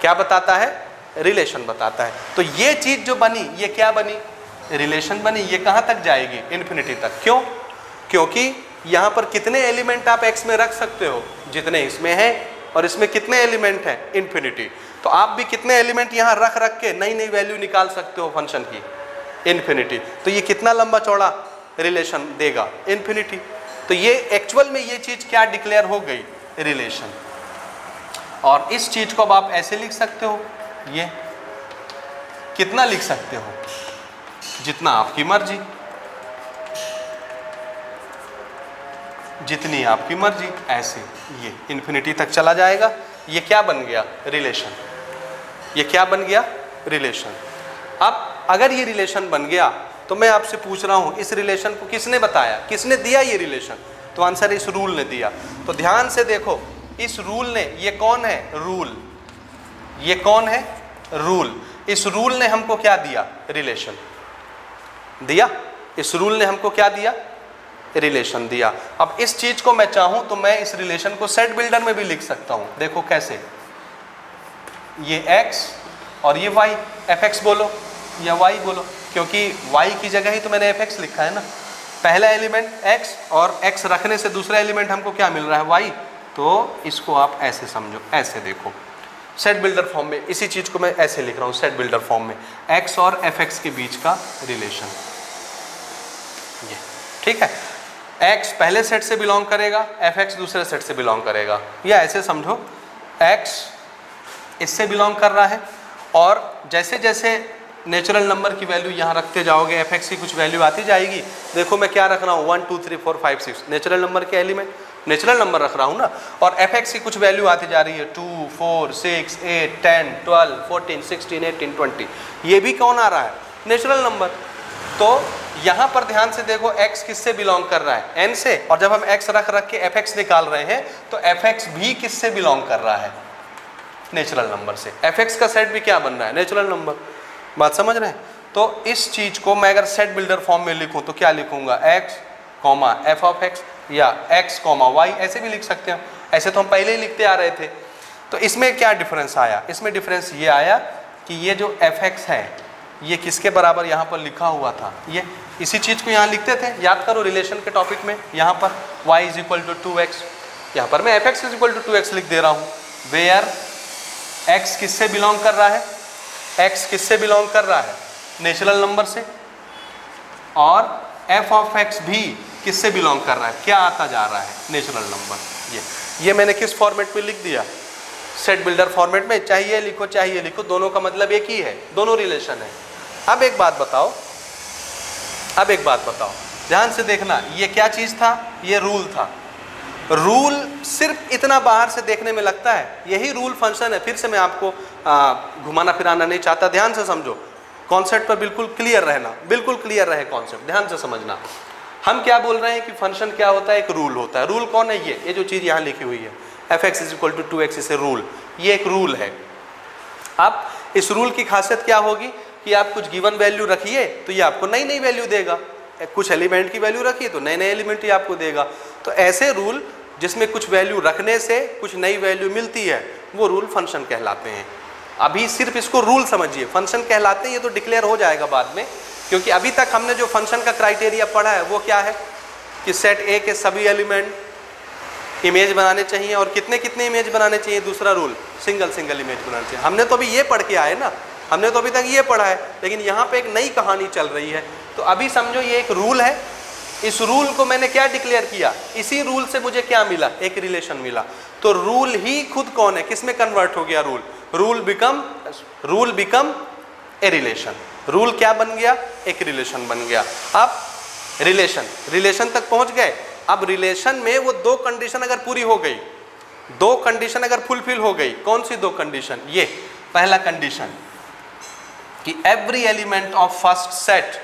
क्या बताता है, रिलेशन बताता है। तो ये चीज जो बनी, ये क्या बनी, रिलेशन बनी। ये कहाँ तक जाएगी, इन्फिनिटी तक। क्यों, क्योंकि यहाँ पर कितने एलिमेंट आप x में रख सकते हो, जितने इसमें हैं, और इसमें कितने एलिमेंट हैं, इन्फिनिटी। तो आप भी कितने एलिमेंट यहाँ रख रख के नई नई वैल्यू निकाल सकते हो फंक्शन की, इन्फिनिटी। तो ये कितना लंबा चौड़ा रिलेशन देगा, इन्फिनिटी। तो ये एक्चुअल में ये चीज क्या डिक्लेयर हो गई, रिलेशन। और इस चीज को अब आप ऐसे लिख सकते हो, ये कितना लिख सकते हो, जितना आपकी मर्जी, जितनी आपकी मर्जी, ऐसे ये इन्फिनिटी तक चला जाएगा। ये क्या बन गया, रिलेशन। ये क्या बन गया, रिलेशन। अब अगर ये रिलेशन बन गया तो मैं आपसे पूछ रहा हूँ इस रिलेशन को किसने बताया, किसने दिया ये रिलेशन? तो आंसर इस रूल ने दिया। तो ध्यान से देखो, इस रूल ने, ये कौन है? रूल। ये कौन है? रूल। इस रूल ने हमको क्या दिया? रिलेशन दिया। इस रूल ने हमको क्या दिया? रिलेशन दिया। अब इस चीज को मैं चाहूं तो मैं इस रिलेशन को सेट बिल्डर में भी लिख सकता हूं। देखो कैसे, ये x और ये y, fx बोलो या y बोलो, क्योंकि y की जगह ही तो मैंने fx लिखा है ना। पहला एलिमेंट x और x रखने से दूसरा एलिमेंट हमको क्या मिल रहा है? y। तो इसको आप ऐसे समझो, ऐसे देखो, सेट बिल्डर फॉर्म में इसी चीज को मैं ऐसे लिख रहा हूं, सेट बिल्डर फॉर्म में x और fx के बीच का रिलेशन। ये ठीक है, x पहले सेट से बिलोंग करेगा, fx दूसरे सेट से बिलोंग करेगा। या ऐसे समझो, x इससे बिलोंग कर रहा है और जैसे जैसे नेचुरल नंबर की वैल्यू यहाँ रखते जाओगे fx की कुछ वैल्यू आती जाएगी। देखो मैं क्या रख रहा हूँ, 1 2 3 4 5 6 नेचुरल नंबर के एलिमेंट, नेचुरल नंबर रख रहा हूँ ना, और fx की कुछ वैल्यू आती जा रही है 2 4 6 8 10 12 14 16 18 20। ये भी कौन आ रहा है? Natural number. तो यहाँ पर ध्यान से देखो, x किससे बिलोंग कर रहा है? n से। और जब हम x रख के fx निकाल रहे हैं तो fx भी किससे बिलोंग कर रहा है? नेचुरल नंबर से। fx का सेट भी क्या बन रहा है? Natural number. बात समझ रहे हैं? तो इस चीज को मैं अगर सेट बिल्डर फॉर्म में लिखूं तो क्या लिखूंगा? x, f ऑफ x या x, y, ऐसे भी लिख सकते हैं। ऐसे तो हम पहले ही लिखते आ रहे थे। तो इसमें क्या डिफरेंस आया? इसमें डिफरेंस ये आया कि ये जो fx है ये किसके बराबर यहाँ पर लिखा हुआ था? ये इसी चीज को यहाँ लिखते थे, याद करो रिलेशन के टॉपिक में। यहाँ पर y is equal to 2x, यहाँ पर मैं fx is equal to 2x लिख दे रहा हूँ। वेयर x किससे बिलोंग कर रहा है? x किससे बिलोंग कर रहा है? नेचुरल नंबर से। और f ऑफ x भी किससे बिलोंग कर रहा है? क्या आता जा रहा है? Natural number. ये मैंने किस फॉर्मेट में लिख दिया? सेट बिल्डर फॉर्मेट में। चाहिए लिखो, चाहिए लिखो, दोनों का मतलब एक ही है, दोनों रिलेशन है। अब एक बात बताओ, ध्यान से देखना, ये क्या चीज था? ये रूल था। रूल सिर्फ इतना बाहर से देखने में लगता है, यही रूल फंक्शन है। फिर से मैं आपको घुमाना फिराना नहीं चाहता, ध्यान से समझो, कॉन्सेप्ट पर बिल्कुल क्लियर रहना, बिल्कुल क्लियर रहे कॉन्सेप्ट, ध्यान से समझना। हम क्या बोल रहे हैं कि फंक्शन क्या होता है? एक रूल होता है। रूल कौन है? ये जो चीज़ यहाँ लिखी हुई है fx is equal to 2x, इसे रूल, ये एक रूल है। अब इस रूल की खासियत क्या होगी कि आप कुछ गिवन वैल्यू रखिए तो ये आपको नई नई वैल्यू देगा, कुछ एलिमेंट की वैल्यू रखिए तो नए नए एलिमेंट ही आपको देगा। तो ऐसे रूल जिसमें कुछ वैल्यू रखने से कुछ नई वैल्यू मिलती है, वो रूल फंक्शन कहलाते हैं। अभी सिर्फ इसको रूल समझिए, फंक्शन कहलाते हैं ये तो डिक्लेयर हो जाएगा बाद में, क्योंकि अभी तक हमने जो फंक्शन का क्राइटेरिया पढ़ा है वो क्या है कि सेट ए के सभी एलिमेंट इमेज बनाने चाहिए। और कितने कितने इमेज बनाने चाहिए? दूसरा रूल, सिंगल सिंगल इमेज बनाना चाहिए। हमने तो अभी ये पढ़ के आए ना, हमने तो अभी तक ये पढ़ा है, लेकिन यहाँ पे एक नई कहानी चल रही है। तो अभी समझो ये एक रूल है, इस रूल को मैंने क्या डिक्लेयर किया? इसी रूल से मुझे क्या मिला? एक रिलेशन मिला। तो रूल ही खुद कौन है? किस में कन्वर्ट हो गया rule? Rule become a relation. Rule क्या बन गया? एक रिलेशन बन गया। अब रिलेशन तक पहुंच गए। अब रिलेशन में वो दो कंडीशन अगर पूरी हो गई, दो कंडीशन अगर फुलफिल हो गई, कौन सी दो कंडीशन? ये पहला कंडीशन कि every element of first set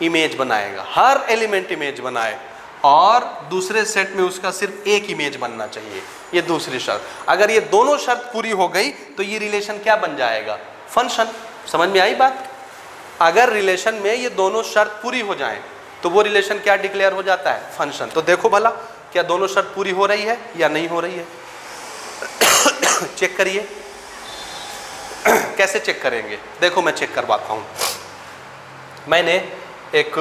image बनाएगा, हर एलिमेंट इमेज बनाए, और दूसरे सेट में उसका सिर्फ एक इमेज बनना चाहिए, ये दूसरी शर्त। अगर ये दोनों शर्त पूरी हो गई तो ये रिलेशन क्या बन जाएगा? फंक्शन। समझ में आई बात? अगर रिलेशन में ये दोनों शर्त पूरी हो जाएं तो वो रिलेशन क्या डिक्लेयर हो जाता है? फंक्शन। तो देखो भला क्या दोनों शर्त पूरी हो रही है या नहीं हो रही है? चेक करिए। कैसे चेक करेंगे? देखो मैं चेक करवाता हूं। मैंने एक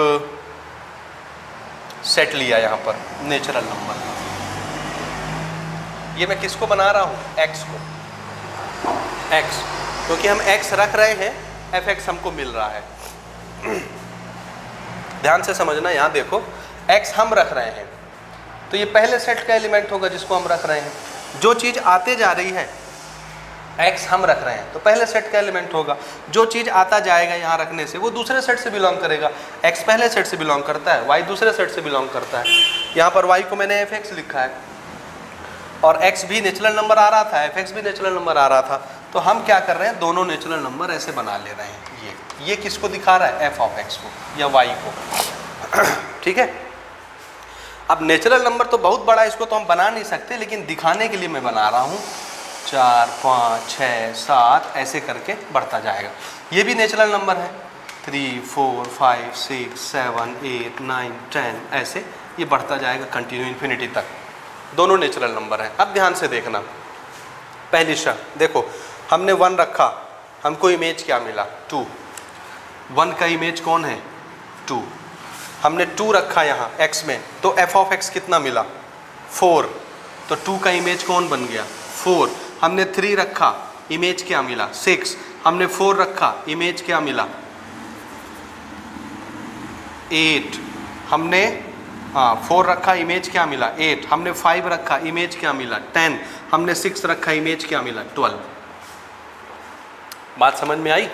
सेट लिया यहाँ पर, नेचुरल नंबर। ये मैं किसको बना रहा हूँ? x को, x, क्योंकि हम x रख रहे हैं, fx हमको मिल रहा है। ध्यान से समझना, यहाँ देखो x हम रख रहे हैं तो ये पहले सेट का एलिमेंट होगा जिसको हम रख रहे हैं। जो चीज़ आते जा रही है, x हम रख रहे हैं तो पहले सेट का एलिमेंट होगा। जो चीज़ आता जाएगा यहाँ रखने से वो दूसरे सेट से बिलोंग करेगा। x पहले सेट से बिलोंग करता है, y दूसरे सेट से बिलोंग करता है। यहाँ पर y को मैंने fx लिखा है। और x भी नेचुरल नंबर आ रहा था, fx भी नेचुरल नंबर आ रहा था। तो हम क्या कर रहे हैं, दोनों नेचुरल नंबर ऐसे बना ले रहे हैं। ये किसको दिखा रहा है, f ऑफ x को या y को। ठीक है। अब नेचुरल नंबर तो बहुत बड़ा है, इसको तो हम बना नहीं सकते, लेकिन दिखाने के लिए मैं बना रहा हूँ। 4 5 6 7 ऐसे करके बढ़ता जाएगा। ये भी नेचुरल नंबर है, 3 4 5 6 7 8 9 10 ऐसे ये बढ़ता जाएगा कंटिन्यू इन्फिनिटी तक। दोनों नेचुरल नंबर हैं। अब ध्यान से देखना, पहली शर्त देखो, हमने 1 रखा, हमको इमेज क्या मिला, 2। 1 का इमेज कौन है, 2। हमने 2 रखा यहाँ x में, तो f ऑफ x कितना मिला, 4। तो 2 का इमेज कौन बन गया, 4। हमने 3 रखा, इमेज क्या मिला, 6। हमने 4 रखा, इमेज क्या मिला, 8। हमने 4 रखा, इमेज क्या मिला, 8। हमने 5 रखा, इमेज क्या मिला, 10। हमने 6 रखा, इमेज क्या मिला, 12। बात समझ में आई।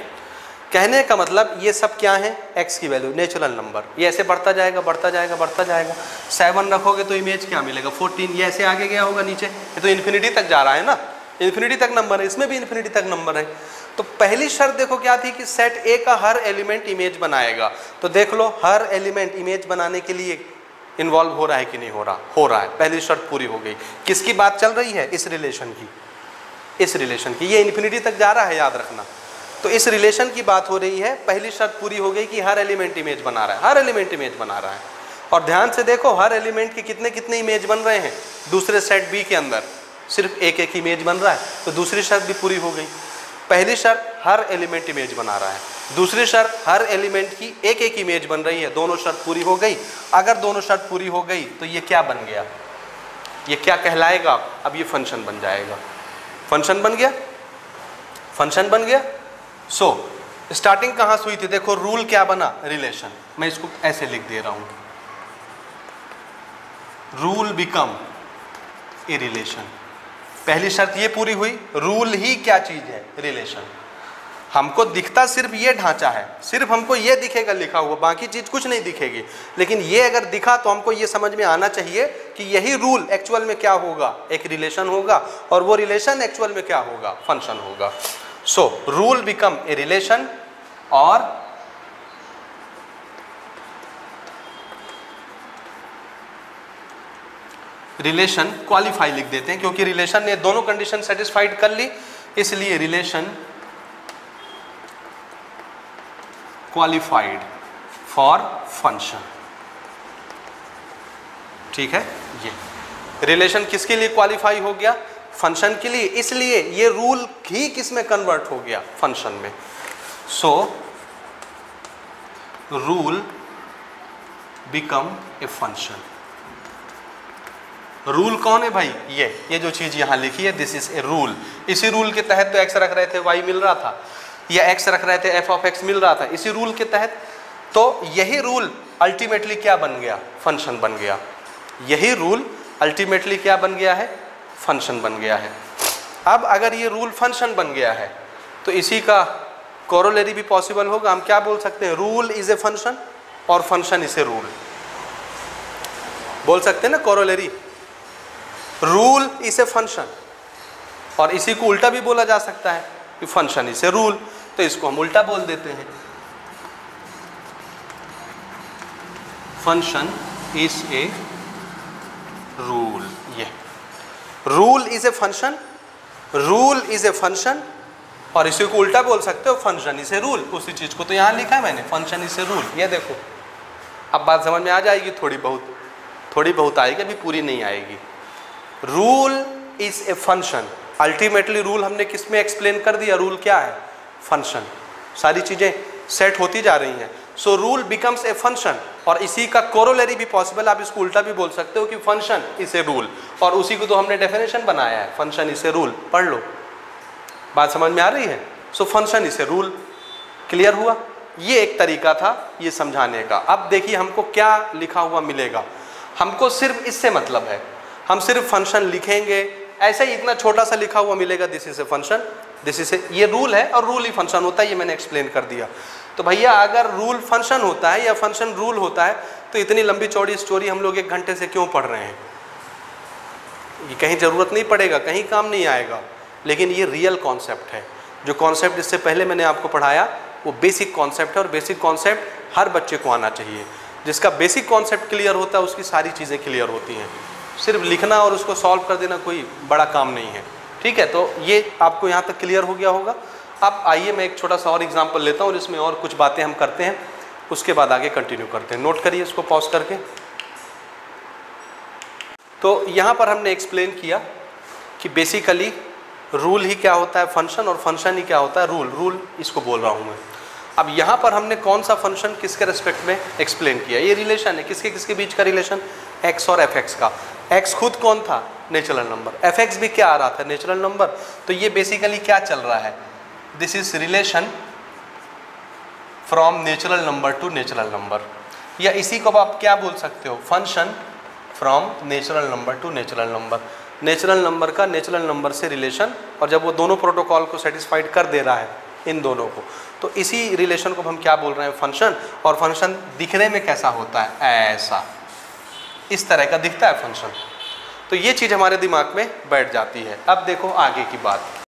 कहने का मतलब ये सब क्या है, x की वैल्यू, नेचुरल नंबर। ये ऐसे बढ़ता जाएगा बढ़ता जाएगा बढ़ता जाएगा। 7 रखोगे तो इमेज क्या मिलेगा, 14। ये ऐसे आगे गया होगा नीचे, ये तो इन्फिनिटी तक जा रहा है ना, इन्फिनिटी तक नंबर है, इसमें भी इन्फिनिटी तक नंबर है। तो पहली शर्त देखो क्या थी कि सेट ए का हर एलिमेंट इमेज बनाएगा। तो देख लो, हर एलिमेंट इमेज बनाने के लिए इन्वॉल्व हो रहा है कि नहीं हो रहा, हो रहा है। पहली शर्त पूरी हो गई। किसकी बात चल रही है, इस रिलेशन की, इस रिलेशन की। ये इन्फिनिटी तक जा रहा है, याद रखना। तो इस रिलेशन की बात हो रही है। पहली शर्त पूरी हो गई कि हर एलिमेंट इमेज बना रहा है, हर एलिमेंट इमेज बना रहा है। और ध्यान से देखो, हर एलिमेंट के कितने कितने इमेज बन रहे हैं, दूसरे सेट बी के अंदर सिर्फ एक एक इमेज बन रहा है। तो दूसरी शर्त भी पूरी हो गई। पहली शर्त हर एलिमेंट इमेज बना रहा है, दूसरी शर्त हर एलिमेंट की एक एक इमेज बन रही है। दोनों शर्त पूरी हो गई। अगर दोनों शर्त पूरी हो गई तो ये क्या बन गया, ये क्या कहलाएगा, अब ये फंक्शन बन जाएगा। फंक्शन बन गया, फंक्शन बन गया। सो स्टार्टिंग कहाँ से हुई थी, देखो रूल क्या बना, रिलेशन। मैं इसको ऐसे लिख दे रहा हूँ, रूल बिकम ए रिलेशन। पहली शर्त ये पूरी हुई, रूल ही क्या चीज है, रिलेशन। हमको दिखता सिर्फ ये ढांचा है, सिर्फ हमको ये दिखेगा लिखा हुआ, बाकी चीज कुछ नहीं दिखेगी। लेकिन ये अगर दिखा तो हमको ये समझ में आना चाहिए कि यही रूल एक्चुअल में क्या होगा, एक रिलेशन होगा, और वो रिलेशन एक्चुअल में क्या होगा, फंक्शन होगा। So rule become a relation, और रिलेशन क्वालिफाई लिख देते हैं, क्योंकि रिलेशन ने दोनों कंडीशन सेटिस्फाइड कर ली, इसलिए रिलेशन क्वालिफाइड फॉर फंक्शन। ठीक है, ये रिलेशन किसके लिए क्वालिफाई हो गया, फंक्शन के लिए, इसलिए ये रूल ही किस में कन्वर्ट हो गया, फंक्शन में। So rule become a function. Rule कौन है भाई, ये जो चीज यहां लिखी है, दिस इज ए रूल। इसी रूल के तहत तो एक्स रख रहे थे वाई मिल रहा था, या एक्स रख रहे थे एफ ऑफ एक्स मिल रहा था, इसी रूल के तहत। तो यही रूल अल्टीमेटली क्या बन गया, फंक्शन बन गया। यही रूल अल्टीमेटली क्या बन गया है, फंक्शन बन गया है। अब अगर ये रूल फंक्शन बन गया है तो इसी का कोरोलरी भी पॉसिबल होगा। हम क्या बोल सकते हैं, रूल इज ए फंक्शन और फंक्शन इज ए रूल। बोल सकते हैं ना corollary, rule is a function, और इसी को उल्टा भी बोला जा सकता है कि फंक्शन इज ए रूल। तो इसको हम उल्टा बोल देते हैं, फंक्शन इज ए रूल। ये rule is a function, rule is a function, और इसी को उल्टा बोल सकते हो, फंक्शन इज ए रूल। उसी चीज को तो यहां लिखा है मैंने, फंक्शन इज ए रूल। ये देखो, अब बात समझ में आ जाएगी, थोड़ी बहुत आएगी, अभी पूरी नहीं आएगी। Rule is a function, ultimately rule हमने किस में एक्सप्लेन कर दिया, रूल क्या है, फंक्शन। सारी चीजें सेट होती जा रही हैं। So rule becomes a function, और इसी का कोरोलरी भी पॉसिबल, आप इसको उल्टा भी बोल सकते हो कि फंक्शन इज ए रूल, और उसी को तो हमने डेफिनेशन बनाया है, फंक्शन इज ए रूल। पढ़ लो, बात समझ में आ रही है। So function is a rule, clear हुआ। ये एक तरीका था ये समझाने का। अब देखिए हमको क्या लिखा हुआ मिलेगा, हमको सिर्फ इससे मतलब है, हम सिर्फ फंक्शन लिखेंगे, ऐसे ही इतना छोटा सा लिखा हुआ मिलेगा, this is a function, this is a, ये रूल है और रूल ही फंक्शन होता है, ये मैंने एक्सप्लेन कर दिया। तो भैया अगर रूल फंक्शन होता है या फंक्शन रूल होता है तो इतनी लंबी चौड़ी स्टोरी हम लोग 1 घंटे से क्यों पढ़ रहे हैं, ये कहीं ज़रूरत नहीं पड़ेगा, कहीं काम नहीं आएगा, लेकिन ये रियल कॉन्सेप्ट है। जो कॉन्सेप्ट इससे पहले मैंने आपको पढ़ाया वो बेसिक कॉन्सेप्ट है, और बेसिक कॉन्सेप्ट हर बच्चे को आना चाहिए। जिसका बेसिक कॉन्सेप्ट क्लियर होता है उसकी सारी चीज़ें क्लियर होती हैं। सिर्फ लिखना और उसको सॉल्व कर देना कोई बड़ा काम नहीं है। ठीक है, तो ये आपको यहाँ तक क्लियर हो गया होगा। अब आइए मैं एक छोटा सा और एग्जाम्पल लेता हूँ, इसमें और कुछ बातें हम करते हैं, उसके बाद आगे कंटिन्यू करते हैं। नोट करिए इसको पॉज करके। तो यहाँ पर हमने एक्सप्लेन किया कि बेसिकली रूल ही क्या होता है फंक्शन, और फंक्शन ही क्या होता है रूल। रूल इसको बोल रहा हूँ मैं। अब यहाँ पर हमने कौन सा फंक्शन किसके रेस्पेक्ट में एक्सप्लेन किया। ये रिलेशन है किसके किसके बीच का रिलेशन, x और fx का। x खुद कौन था, नेचुरल नंबर, fx भी क्या आ रहा था, नेचुरल नंबर। तो ये बेसिकली क्या चल रहा है, this is relation from natural number two natural number, या इसी को आप क्या बोल सकते हो, function from natural number two natural number. Natural number का नेचुरल नंबर से रिलेशन, और जब वो दोनों प्रोटोकॉल को सेटिस्फाइड कर दे रहा है इन दोनों को, तो इसी रिलेशन को हम क्या बोल रहे हैं, फंक्शन। और फंक्शन दिखने में कैसा होता है, ऐसा, इस तरह का दिखता है फंक्शन। तो ये चीज़ हमारे दिमाग में बैठ जाती है। अब देखो आगे की बात।